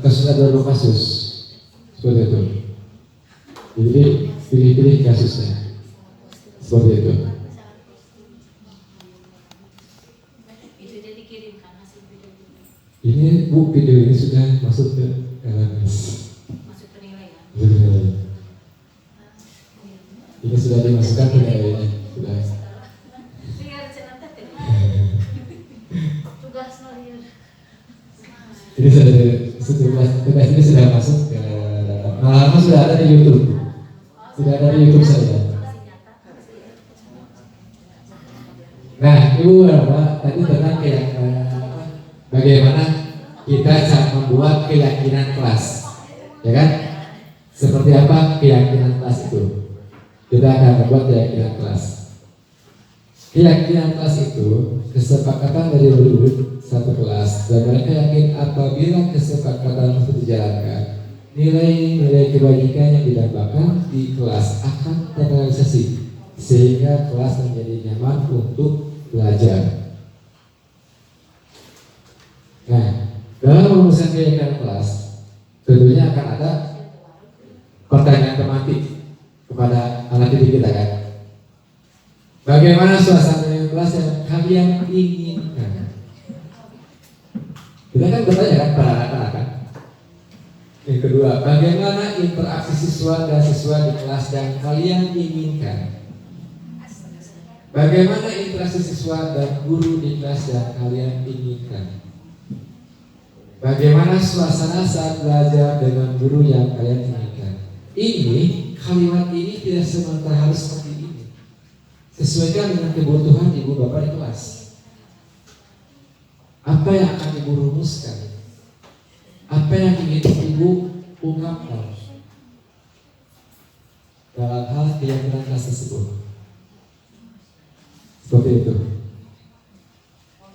Speaker 2: kasus ada 2 kasus seperti itu. Jadi pilih-pilih kasusnya seperti itu.
Speaker 3: Videonya dikirimkan hasil video.
Speaker 2: Ini Bu, video ini sudah masuk ke LMS.
Speaker 3: Masuk penilaian.
Speaker 2: Ini sudah dimasukkan ke nilainya. Sudah.
Speaker 3: Tugas lawyer.
Speaker 2: Ini sudah ini sudah masuk ke dalam Malah sudah ada di YouTube. Sudah ada di YouTube saya. Nah, Ibu Bapak tadi tentang bagaimana kita membuat keyakinan kelas, ya kan? Seperti apa keyakinan kelas itu? Kita akan membuat keyakinan kelas. Keyakinan kelas itu kesepakatan dari murid satu kelas, dan mereka yakin apabila kesepakatan itu dijalankan, nilai-nilai kebajikan yang didapatkan di kelas akan terrealisasi, sehingga kelas menjadi nyaman untuk belajar. Nah, dalam merumuskan keyakinan kelas, tentunya akan ada pertanyaan tematik kepada anak didik kita kan. Bagaimana suasana kelas yang kalian inginkan? Kita kan bertanya kan pada anak-anak kan. Yang kedua, bagaimana interaksi siswa dan siswa di kelas yang kalian inginkan? Bagaimana interaksi siswa dan guru di kelas yang kalian inginkan? Bagaimana suasana saat belajar dengan guru yang kalian inginkan? Ini, kalimat ini tidak sementara harus seperti ini. Sesuaikan dengan kebutuhan ibu bapak di kelas. Apa yang akan ibu rumuskan? Apa yang ingin ibu ungkapkan dalam hal keyakinan kelas tersebut? Seperti itu.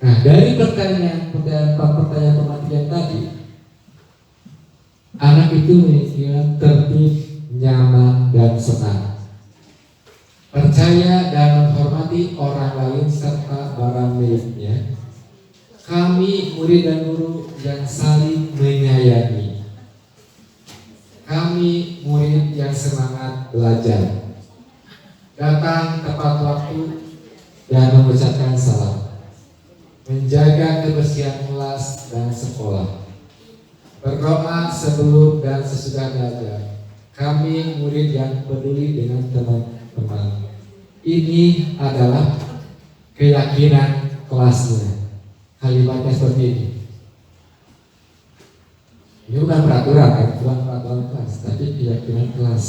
Speaker 2: Nah, dari pertanyaan tematik yang tadi, anak itu menginginkan tertib, nyaman, dan senang, percaya dan menghormati orang lain serta barang miliknya. Kami murid dan guru yang saling menyayangi. Kami murid yang semangat belajar, datang tepat waktu dan mengucapkan salam, menjaga kebersihan kelas dan sekolah, berdoa sebelum dan sesudah belajar. Kami murid yang peduli dengan teman-teman. Ini adalah keyakinan kelasnya. Kalimatnya seperti ini. Ini bukan peraturan kan, bukan peraturan kelas, tapi keyakinan kelas.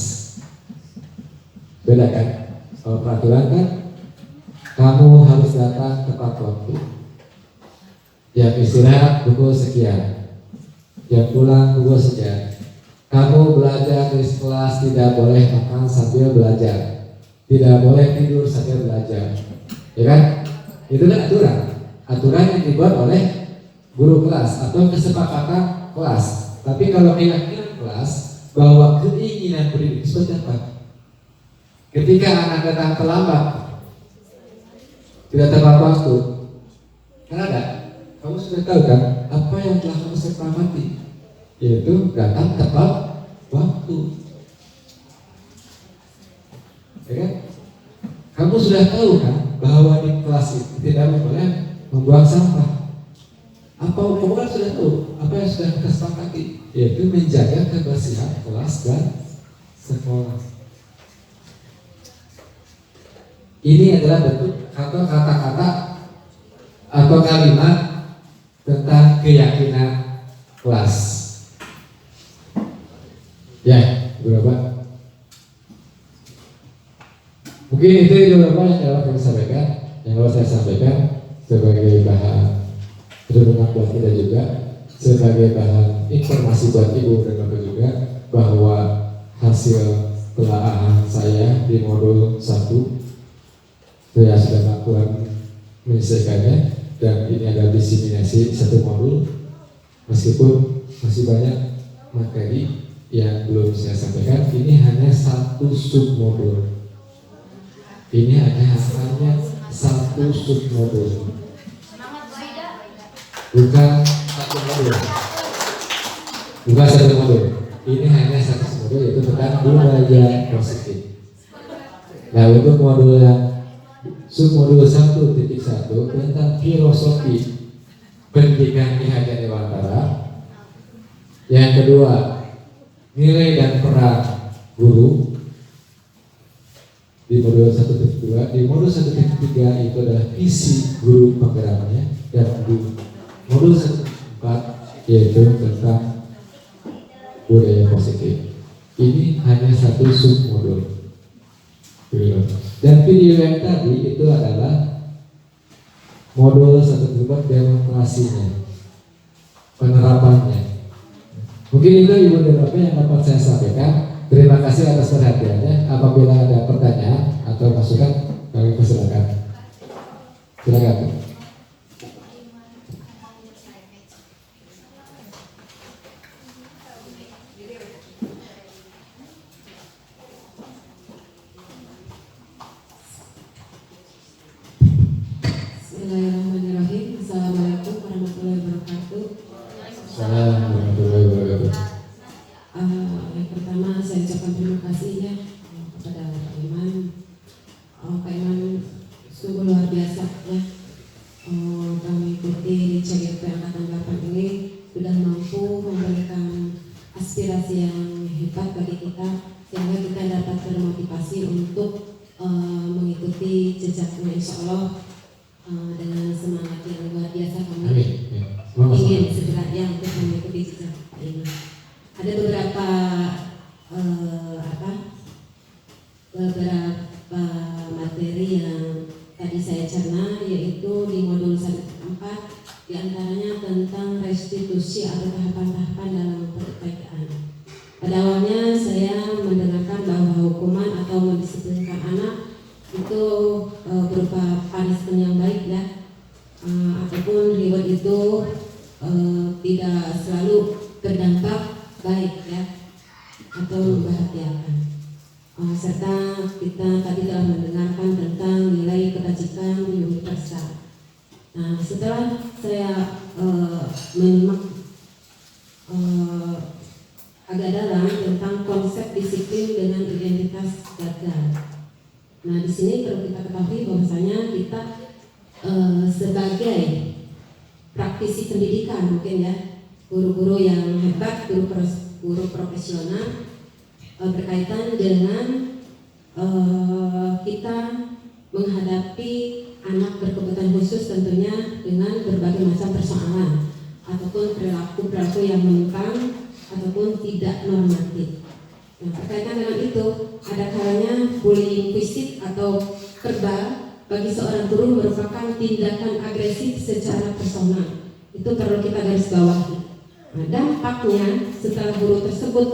Speaker 2: Beda kan? Kalau peraturan kan, kamu harus datang tepat waktu. Jam istirahat pukul sekian. Jam pulang pukul sekian. Kamu belajar di kelas tidak boleh makan sambil belajar. Tidak boleh tidur sambil belajar. Ya kan? Itu kan aturan. Aturan yang dibuat oleh guru kelas atau kesepakatan kelas. Tapi kalau keyakinan kelas bahwa keinginan murid itu seperti apa? Ketika anak datang terlambat, tidak tepat waktu, kan ada. Kamu sudah tahu kan apa yang telah kamu sepakati, yaitu datang tepat waktu. Ya kan? Kamu sudah tahu kan bahwa di kelas itu tidak boleh membuang sampah. Apa kamu kan sudah tahu apa yang sudah kita sepakati, yaitu menjaga kebersihan kelas dan sekolah. Ini adalah bentuk atau kata-kata atau kalimat tentang keyakinan kelas. Ya, berapa? Mungkin itu beberapa yang dapat saya sampaikan sebagai bahan renungan buat kita juga, sebagai bahan informasi buat ibu dan bapak juga, bahwa hasil telaahan saya di modul 1 saya sudah melakukan menyelesaikannya, dan ini adalah diseminasi satu modul, meskipun masih banyak materi yang belum saya sampaikan. Ini hanya satu submodul. Ini hanya satu submodul, bukan satu modul. Bukan satu modul. Ini hanya satu modul, yaitu tentang budaya positif. Nah, untuk modul yang submodul 1.1 tentang filosofi pendidikan IHJ Dewantara. Yang kedua, nilai dan peran guru. Di modul 1.2, di modul 1.3 itu adalah visi guru penggeraknya, dan di modul 1.4 yaitu tentang budaya positif. Ini hanya satu submodul. Dan video yang tadi itu adalah modul 1 demonstrasinya, penerapannya. Mungkin itu Ibu dan Bapak yang dapat saya sampaikan. Terima kasih atas perhatiannya. Apabila ada pertanyaan atau masukan, kami persilakan. Silakan.
Speaker 1: Bismillahirrahmanirrahim. Assalamualaikum warahmatullahi wabarakatuh.
Speaker 2: Assalamualaikum warahmatullahi wabarakatuh.
Speaker 1: Yang pertama saya ucapkan terima kasih ya kepada Pak Iman. Pak Iman sungguh luar biasa ya. Kami ikuti CGP Angkatan 8 ini sudah mampu memberikan aspirasi yang hebat bagi kita sehingga kita dapat termotivasi untuk mengikuti jejaknya, insya Allah dengan semangat yang luar biasa kami ingin segera yang untuk mengikuti jejak Pak Iman. Ada beberapa beberapa materi yang tadi saya cerna, yaitu di modul 1.4 diantaranya tentang restitusi atau tahapan-tahapan dalam perbaikan. Pada awalnya saya mendengarkan bahwa hukuman atau mendisiplinkan anak itu berupa punishment yang baik ya, ataupun reward itu tidak selalu berdampak baik ya atau membahagiakan. Serta kita tadi telah mendengarkan tentang nilai kebajikan universal. Nah, setelah saya menyimak agak dalam tentang konsep disiplin dengan identitas gagal. Nah, di sini perlu kita ketahui bahwasanya kita sebagai praktisi pendidikan mungkin ya, guru-guru yang hebat, guru profesional, berkaitan dengan kita menghadapi anak berkebutuhan khusus tentunya dengan berbagai macam persoalan ataupun perilaku yang menyimpang ataupun tidak normatif. Nah, berkaitan dengan itu, ada kalanya bullying fisik atau verbal bagi seorang guru merupakan tindakan agresif secara personal. Itu perlu kita garis bawahi. Nah, dampaknya setelah guru tersebut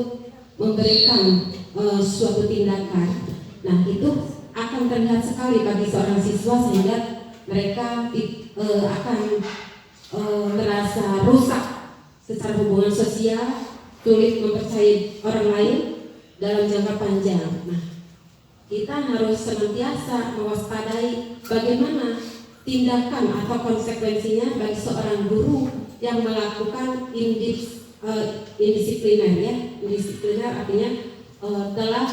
Speaker 1: memberikan suatu tindakan, nah itu akan terlihat sekali bagi seorang siswa sehingga mereka akan merasa rusak secara hubungan sosial, sulit mempercayai orang lain dalam jangka panjang. Nah, kita harus senantiasa mewaspadai bagaimana tindakan atau konsekuensinya bagi seorang guru yang melakukan indisipliner ya. Indisipliner artinya telah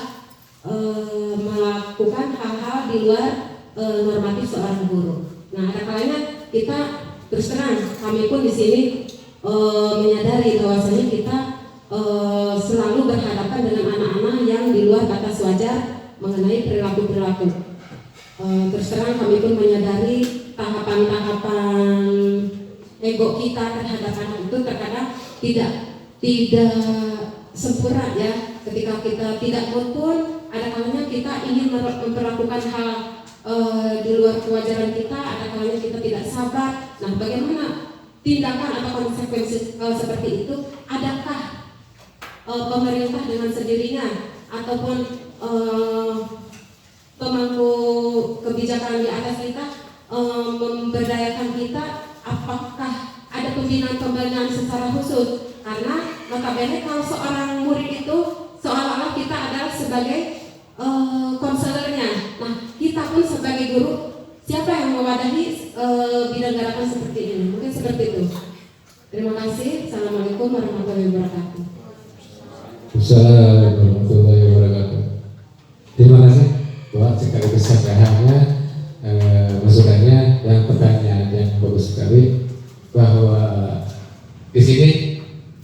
Speaker 1: melakukan hal-hal di luar normatif seorang guru. Nah, ada kalanya kita terus terang, kami pun di sini menyadari bahwasanya kita selalu berhadapan dengan anak-anak yang di luar batas wajar mengenai perilaku-perilaku. Terus terang kami pun menyadari tahapan-tahapan ego kita terhadap anak itu terkadang tidak sempurna ya. Ketika kita tidak mood pun ada kalanya kita ingin memperlakukan hal di luar kewajaran kita, ada kalanya kita tidak sabar. Nah, bagaimana tindakan atau konsekuensi seperti itu? Adakah pemerintah dengan sendirinya ataupun pemangku kebijakan di atas kita memberdayakan kita? Apakah ada pembinaan secara khusus? Karena notabene kalau seorang murid itu seolah-olah kita adalah sebagai konselornya. Nah, kita pun sebagai guru, siapa yang mewadahi bidang garapan seperti ini? Mungkin seperti itu. Terima kasih. Assalamualaikum warahmatullahi wabarakatuh.
Speaker 2: Assalamualaikum warahmatullahi wabarakatuh. Terima kasih buat sekaligus sampeannya, masukannya dan pertanyaan yang bagus sekali. Bahwa di sini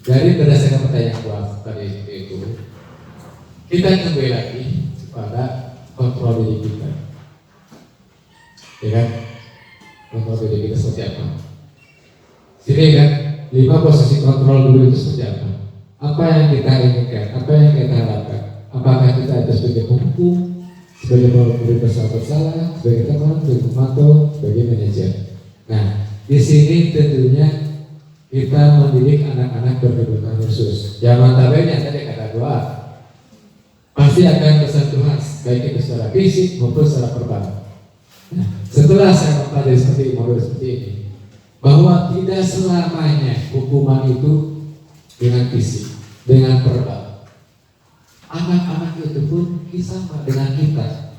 Speaker 2: dari berdasarkan pertanyaan buat tadi itu, kita kembali lagi pada kontrol diri kita, ya kan? Kontrol diri kita seperti apa? Sini kan 5 posisi kontrol dulu itu seperti apa? Apa yang kita inginkan, apa yang kita harapkan? Apakah kita itu sebagai penghukum, sebagai pemberi bersalah, sebagai teman, sebagai pemantau, sebagai manajer? Nah, di sini tentunya kita mendidik anak-anak berkebutuhan khusus. Yang notabene tadi kata doa pasti akan bersentuhan baik itu secara fisik maupun secara verbal. Nah, setelah saya mempelajari seperti model seperti ini, bahwa tidak selamanya hukuman itu dengan fisik, dengan verbal. Anak-anak itu pun sama dengan kita.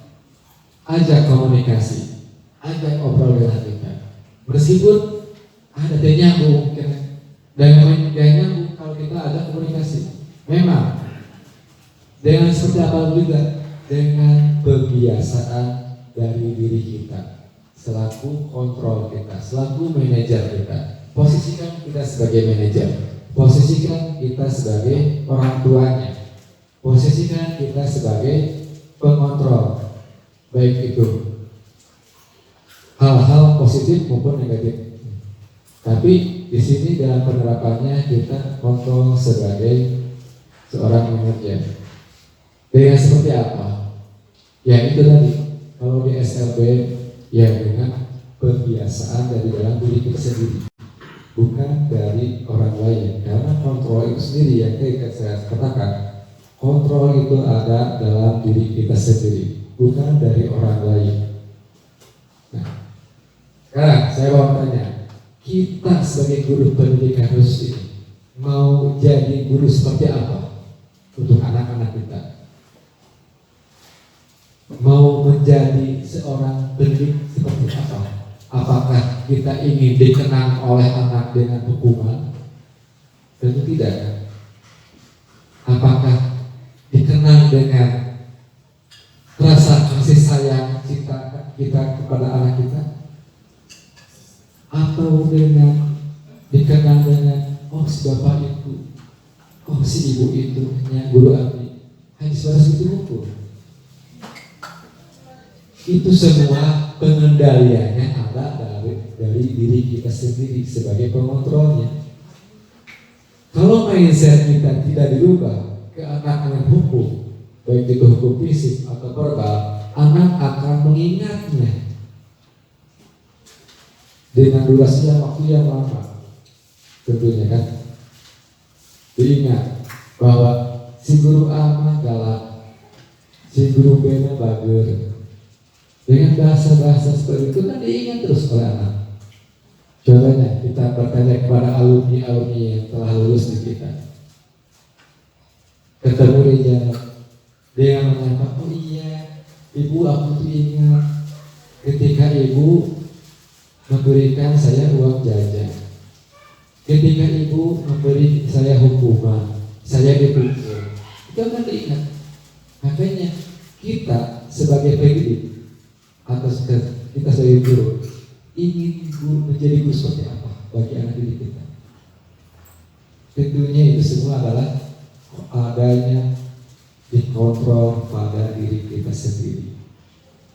Speaker 2: Ajak komunikasi, ajak obrol dengan kita. Meskipun ada yang nyambung, dan gak nyambung kalau kita ada komunikasi. Memang dengan seperti apa juga, dengan kebiasaan dari diri kita selaku kontrol kita, selaku manajer kita. Posisikan kita sebagai manajer, posisikan kita sebagai orang tuanya, posisikan kita sebagai pengontrol, baik itu hal-hal positif maupun negatif. Tapi di sini dalam penerapannya kita kontrol sebagai seorang manajer. Dengan seperti apa? Ya itu tadi. Kalau di SLB ya dengan kebiasaan dari dalam diri kita sendiri, bukan dari orang lain. Karena kontrol itu sendiri yang saya katakan, kontrol itu ada dalam diri kita sendiri, bukan dari orang lain. Nah, sekarang saya mau tanya, kita sebagai guru pendidikan khusus ini mau jadi guru seperti apa untuk anak-anak kita? Mau menjadi seorang pendidik seperti apa? Apakah kita ingin dikenang oleh anak dengan hukuman? Tentu tidak. Apakah dikenang dengan rasa kasih sayang kita kepada anak kita? Atau dengan dikenang dengan si bapak itu, si ibu itu hanya guru abdi, hanya sebatas itu hukum? Itu semua pengendaliannya ada dari diri kita sendiri sebagai pengontrolnya. Kalau mindset kita tidak dirubah ke anak-anak hukum, baik itu hukum fisik atau verbal, anak akan mengingatnya dengan durasi waktu yang lama. Tentunya kan diingat bahwa si guru A mah galak, si guru B mah bager. Dengan bahasa-bahasa seperti itu kan diingat terus oleh anak. Contohnya kita bertanya kepada alumni-alumni yang telah lulus di kita, ketemu dia menyapa, oh iya ibu, aku tuh ingat ketika ibu memberikan saya uang jajan, ketika ibu memberi saya hukuman, saya dipukul. Itu kan diingat. Makanya kita sebagai pendidik atau kita sebagai guru ingin menjadi guru seperti apa bagi anak didik kita. Tentunya itu semua adalah adanya dikontrol pada diri kita sendiri,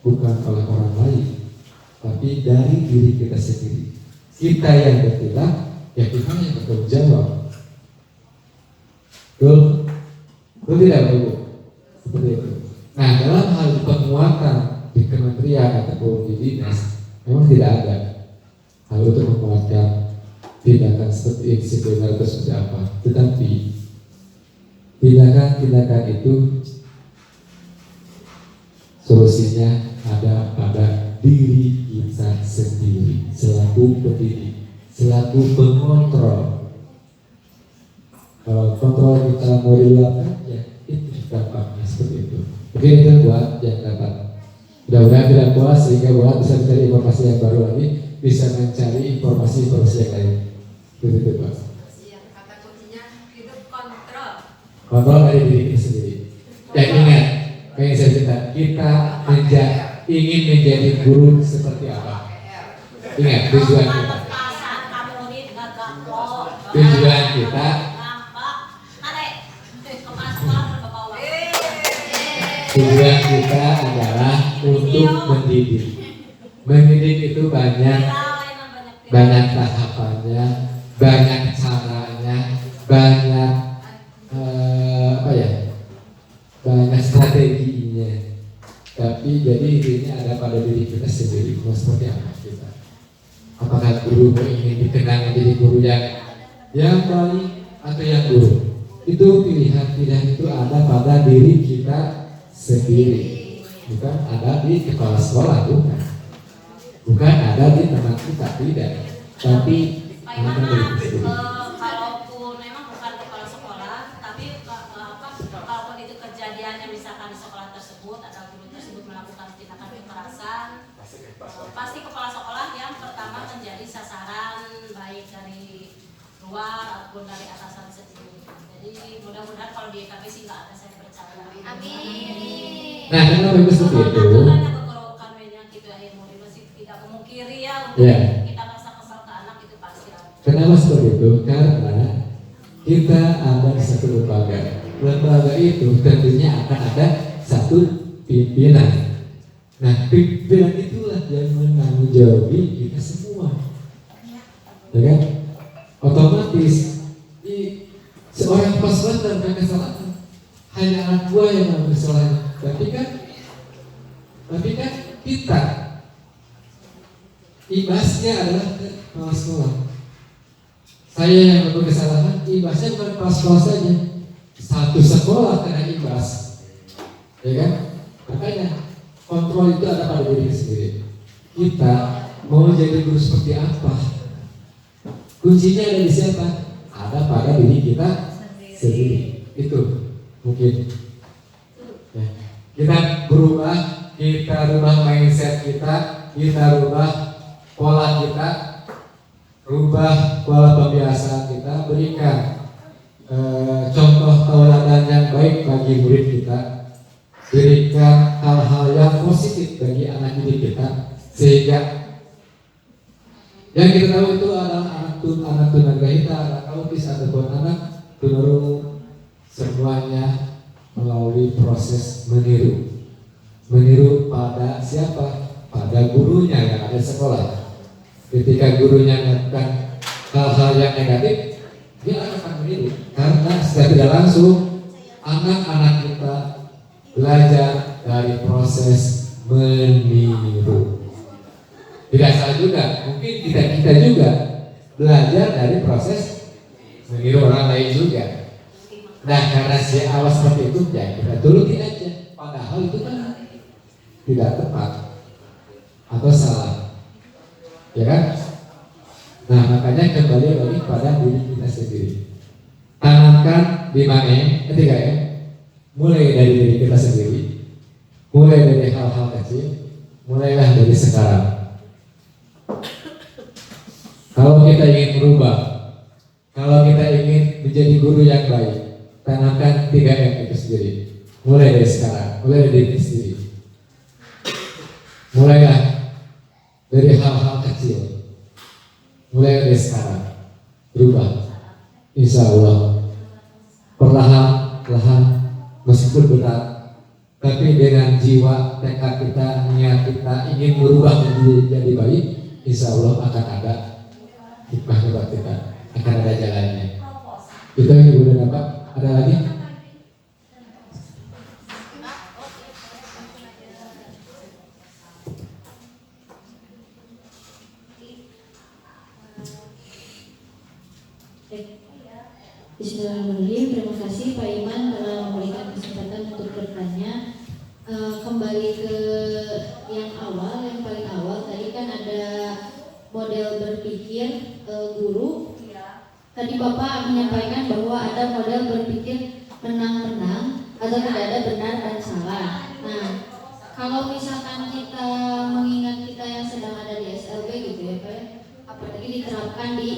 Speaker 2: bukan oleh orang lain, tapi dari diri kita sendiri. Kita yang bertindak, ya kita yang bertanggung jawab. Betul tidak Ibu? Seperti itu. Nah, dalam hal penguatan di kementerian ataupun di dinas memang tidak ada hal untuk menguatkan tindakan seperti disipliner atau seperti apa. Tetapi tindakan-tindakan itu solusinya ada pada diri kita sendiri selaku pendidik, selaku pengontrol. Kalau kontrol kita mau dilakukan, ya itu dampaknya seperti itu. Mungkin itu buat yang dapat. Mudah-mudahan tidak puas sehingga buat bisa mencari informasi yang baru lagi, bisa mencari informasi yang lain. Begitu Pak.
Speaker 3: Yang kata kuncinya hidup kontrol.
Speaker 2: Kontrol dari diri kita sendiri. Dan ingat, yang saya cerita, kita ingin menjadi guru seperti apa? Ingat tujuan kita. Tujuan kita. Tujuan kita adalah untuk mendidik. Mendidik itu banyak tahapannya, banyak caranya, banyak ini ada pada diri kita sendiri. Mau seperti apa kita? Apakah guru ingin dikenang menjadi guru yang baik atau yang buruk? Itu pilihan-pilihan itu ada pada diri kita sendiri, bukan ada di kepala sekolah, bukan ada di teman kita, tidak. Tapi
Speaker 3: Pak
Speaker 2: ada
Speaker 3: Iman,
Speaker 2: diri kita sendiri.
Speaker 3: kalaupun memang bukan kepala sekolah, tapi kalaupun itu kejadian yang misalkan di sekolah tersebut ada guru tersebut melakukan tindakan kekerasan, pasti kepala sekolah yang pertama menjadi sasaran baik dari luar ataupun dari atasan sendiri. Jadi mudah-mudahan kalau di EKB sih nggak ada, saya percaya. Amin.
Speaker 2: Nah, kenapa itu seperti itu?
Speaker 3: Karena kekerasan yang kita ilmu masih tidak memungkiri ya untuk kita rasa kesal ke anak itu pasti ada.
Speaker 2: Kenapa seperti itu? Karena kita ada di satu lembaga. Lembaga itu tentunya akan ada satu pimpinan. Nah, pimpinan itulah yang menanggung jawab kita semua. Ya kan? Otomatis seorang pasukan dan kesalahan hanya anak buah yang melakukan kesalahan. Tapi kan kita ibasnya adalah kepala sekolah. Saya yang melakukan kesalahan, ibasnya bukan kepala sekolah saja, satu sekolah kena ibas, ya kan? Makanya kontrol itu ada pada diri sendiri. Kita mau jadi guru seperti apa? Kuncinya ada di siapa? Ada pada diri kita sendiri. Itu mungkin ya. Kita rubah mindset kita rubah pola kita, rubah pola pembiasaan kita, berikan contoh tauladan yang baik bagi murid kita, berikan hal-hal yang positif bagi anak didik kita, sehingga yang kita tahu itu adalah anak tunagrahita, anak autis ataupun anak tunarungu, semuanya melalui proses meniru pada siapa? Pada gurunya yang ada di sekolah. Ketika gurunya melakukan hal-hal yang negatif, dia akan meniru, karena secara tidak langsung anak-anak kita belajar dari proses meniru. Tidak salah juga, mungkin kita juga belajar dari proses meniru orang lain juga. Nah, karena si awal seperti itu, ya kita turuti aja. Padahal itu kan tidak tepat atau salah, ya kan? Nah, makanya kembali lagi pada diri kita sendiri. Tanamkan di mana? Ketiga ya, mulai dari diri kita sendiri, mulai dari hal-hal kecil, mulailah dari sekarang. Kalau kita ingin berubah, kalau kita ingin menjadi guru yang baik, tanamkan 3M itu sendiri. Mulai dari sekarang, mulai dari diri sendiri. Mulailah dari hal-hal kecil. Mulai dari sekarang, berubah. Insya Allah, perlahan-lahan, meskipun berat, tapi dengan jiwa, tekad kita, niat kita ingin berubah menjadi baik, insya Allah akan ada hikmah buat kita, akan ada jalannya. Itu yang Ibu dan Bapak. Ada lagi?
Speaker 4: Bismillahirrahmanirrahim. Terima kasih Pak Iman telah memberikan kesempatan untuk bertanya. Kembali ke yang paling awal tadi kan ada model berpikir guru. Tadi Bapak menyampaikan bahwa ada model berpikir menang-menang atau tidak ada benar dan salah. Nah, kalau misalkan kita mengingat kita yang sedang ada di SLB gitu ya Pak, apalagi diterapkan di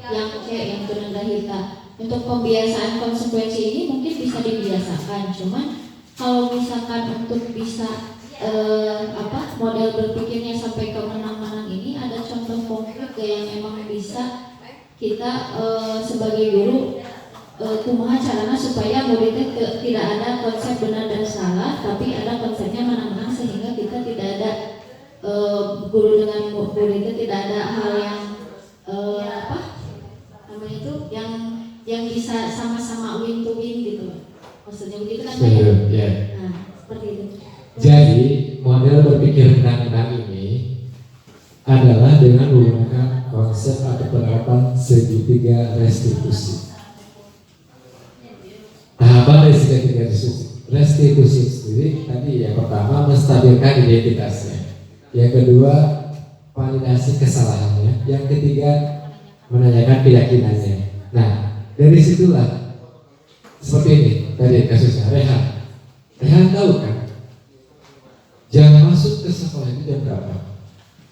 Speaker 4: yang tunagrahita, untuk pembiasaan konsekuensi ini mungkin bisa dibiasakan. Cuman kalau misalkan untuk bisa model berpikirnya sampai ke menang-menang ini, ada contoh konkret yang memang bisa kita sebagai guru kumaha caranya supaya muridnya tidak ada konsep benar dan salah, tapi ada konsepnya menang-menang, sehingga kita tidak ada guru dengan muridnya tidak ada hal yang yang bisa sama-sama win to win gitu. Maksudnya begitu kan?
Speaker 2: Ya.
Speaker 4: Nah, seperti itu.
Speaker 2: Jadi berpikir menang-menang ini adalah dengan menggunakan konsep atau penerapan segitiga restitusi. Tahapan dari segitiga restitusi sendiri tadi yang pertama menstabilkan identitasnya, yang kedua validasi kesalahannya, yang ketiga menanyakan keyakinannya. Nah, dari situlah seperti ini tadi kasusnya Rehan tahu kan jam masuk ke sekolah itu jam berapa?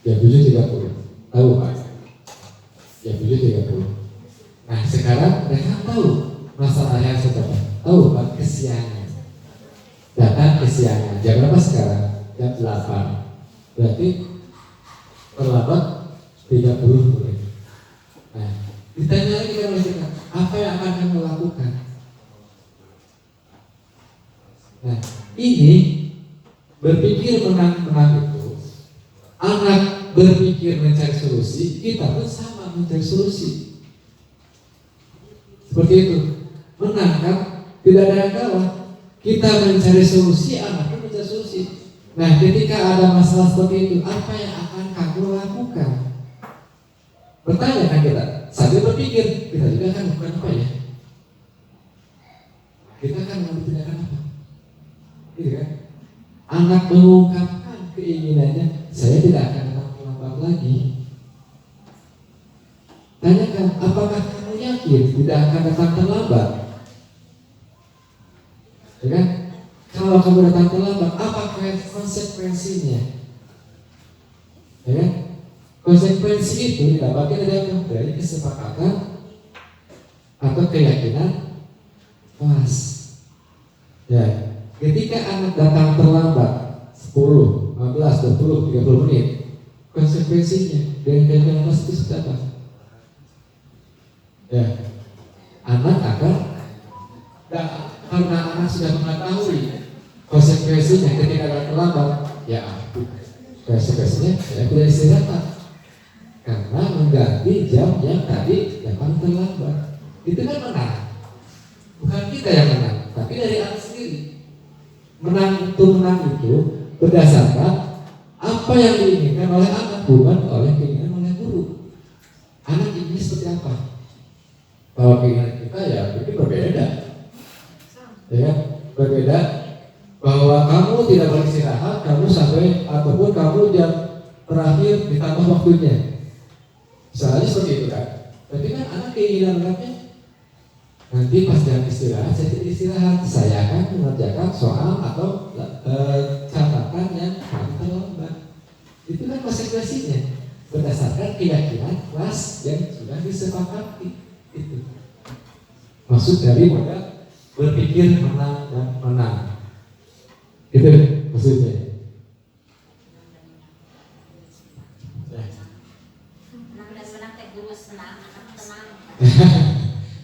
Speaker 2: Jam 7.30. Tahu Pak? Jam 7.30. Nah sekarang Rehan tahu masalah yang sebenarnya. Tahu Pak, kesiangan. Datang kesiangan. Jam berapa sekarang? Jam 8. Berarti terlambat 30 menit. Nah, ditanya lagi kan mereka, apa yang akan kamu lakukan? Nah, ini berpikir menang-menang itu, anak berpikir mencari solusi, kita pun sama mencari solusi. Seperti itu, menang kan? Tidak ada yang kalah. Kita mencari solusi, anak pun mencari solusi. Nah, ketika ada masalah seperti itu, apa yang akan kamu lakukan? Bertanya kan kita, sambil berpikir, kita juga akan lakukan apa ya? Kita akan mengambil tindakan apa? Gitu kan? Anak mengungkapkan keinginannya, saya tidak akan datang terlambat lagi. Tanyakan, apakah kamu yakin tidak akan datang terlambat? Ya kan? Kalau kamu datang terlambat, apa konsekuensinya? Ya kan? Konsekuensi itu didapatkan dari kesepakatan atau keyakinan kelas. Ya, ketika anak datang terlambat 10, 15, 20, 30 menit, konsekuensinya dengan keyakinan kelas itu seperti apa? Ya, anak akan karena anak sudah mengetahui konsekuensinya ketika datang terlambat, ya konsekuensinya saya tidak istirahat karena mengganti jam yang tadi datang terlambat. Itu kan menang. Bukan kita yang menang, tapi dari anak sendiri. Menang itu berdasarkan apa yang diinginkan oleh anak, bukan oleh keinginan oleh guru. Anak ini seperti apa? Kalau keinginan kita ya itu berbeda. Ya, berbeda bahwa kamu tidak beristirahat, kamu sampai ataupun kamu jam terakhir ditambah waktunya. Misalnya seperti itu kan. Tapi kan anak keinginan anaknya nanti pas jam istirahat saya tidak istirahat, saya akan mengerjakan soal atau catatan yang terlambat. Itu kan konsekuensinya berdasarkan keyakinan kelas yang sudah disepakati. Itu maksud dari modal berpikir menang dan menang. Itu maksudnya.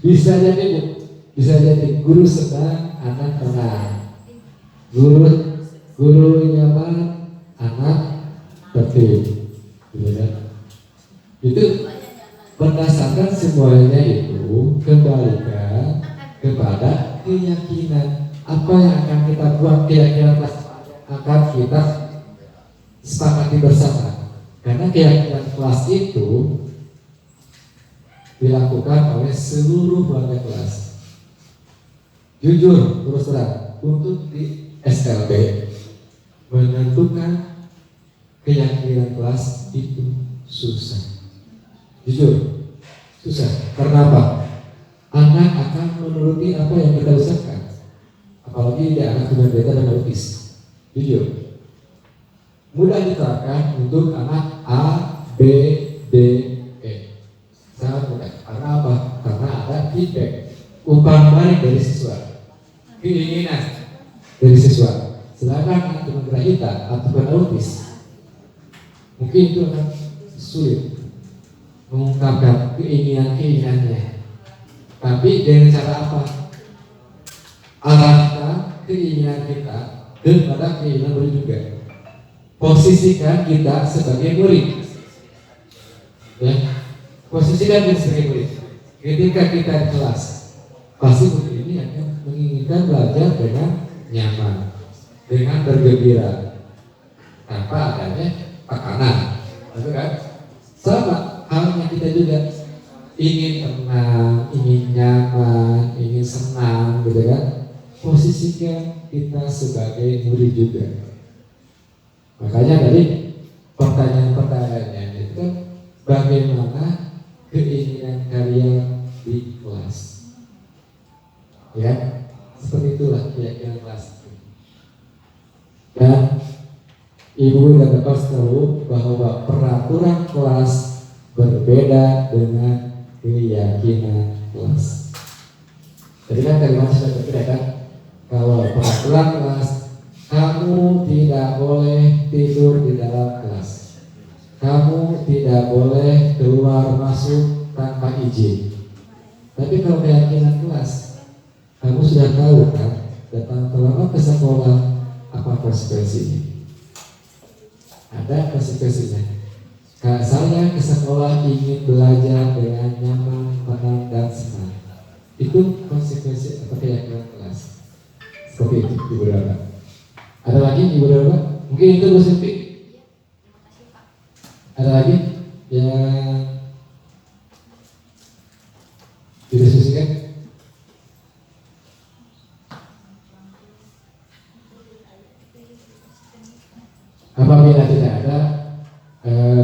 Speaker 2: Bisa jadi guru senang, anak tenang. Guru nyaman, anak tertib. Itu berdasarkan semuanya itu kembalikan kepada keyakinan. Apa yang akan kita buat, keyakinan akan kita sepakati bersama. Karena keyakinan kelas itu dilakukan oleh seluruh warga kelas. Jujur, terus terang, untuk di SLB menentukan keyakinan kelas itu susah. Jujur, susah. Karena apa? Anak akan menuruti apa yang kita usahakan. Apalagi dia anak dengan beta dan autis. Jujur, mudah diterapkan untuk anak A, B, D, sangat mudah. Karena apa? Karena ada feedback, umpan balik dari siswa, keinginan dari siswa. Sedangkan anak tunagrahita atau autis, mungkin itu akan sulit mengungkapkan keinginannya. Tapi dengan cara apa? Arahkan keinginan kita kepada keinginan murid juga. Posisikan kita sebagai murid. Ya. Posisikan kita sebagai murid. Ketika kita di kelas, pasti murid ini akan menginginkan belajar dengan nyaman, dengan bergembira, tanpa ada namanya tekanan, gitu kan? Sama halnya kita juga ingin tenang, ingin nyaman, ingin senang, gitu kan? Posisikan kita sebagai murid juga. Makanya tadi pertanyaan-pertanyaannya itu kan bagaimana keinginan kalian di kelas, ya seperti itulah keyakinan kelas. Dan ibu dan bapak tahu bahwa peraturan kelas berbeda dengan keyakinan kelas. Jadi kan kalimat sudah berbeda kan? Kalau peraturan kelas, kamu tidak boleh tidur di dalam kelas, kamu tidak boleh keluar masuk tanpa izin. Tapi kalau keyakinan kelas, kamu sudah tahu kan, datang terlambat ke sekolah apa konsekuensinya? Ada konsekuensinya. Kalau saya ke sekolah ingin belajar dengan nyaman, tenang, dan senang, itu konsekuensi atau keyakinan kelas. Seperti itu, Ibu Dara. Ada lagi Ibu Dara? Mungkin itu Bu Siti. Ada lagi yang didiskusikan? Apabila tidak ada,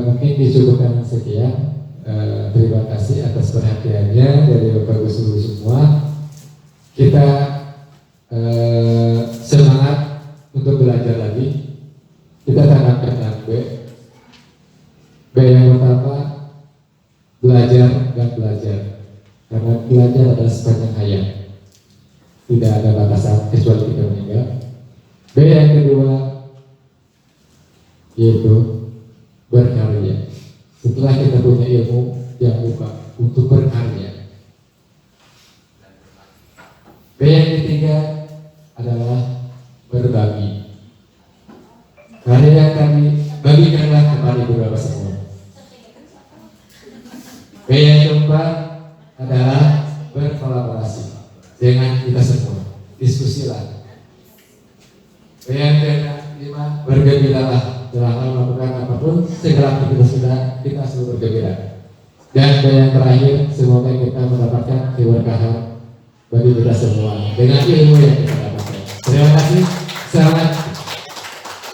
Speaker 2: mungkin dicukupkan sekian. Terima kasih atas perhatiannya dari Bapak Guru semua. Kita semangat untuk belajar lagi. Kita tanamkan yang B yang pertama, belajar dan belajar. Karena belajar adalah sepanjang hayat, tidak ada batasan kecuali kita meninggal. B yang kedua, yaitu berkarya. Setelah kita punya ilmu, jangan lupa untuk berkarya. B yang ketiga adalah berbagi. Karya yang kami bagikanlah kepada ibu bapak semua. B yang keempat adalah berkolaborasi dengan kita semua, diskusilah. B yang kelima, bergembiralah dalam hal melakukan apapun, segala aktivitas kita selalu bergembira. Dan yang terakhir, semoga kita mendapatkan keberkahan bagi kita semua dengan ilmu yang kita dapatkan. Terima kasih. Selamat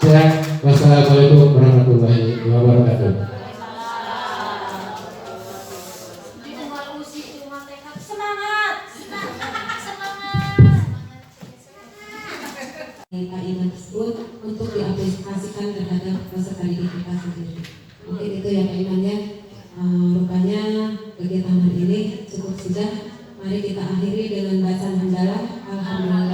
Speaker 2: siang. Wassalamualaikum warahmatullahi wabarakatuh.
Speaker 1: Pak Iman tersebut untuk diaplikasikan terhadap peserta didik kita sendiri. Mungkin itu ya Pak Iman ya. Rupanya kegiatan hari ini cukup sudah. Mari kita akhiri dengan bacaan hamdalah. Alhamdulillah.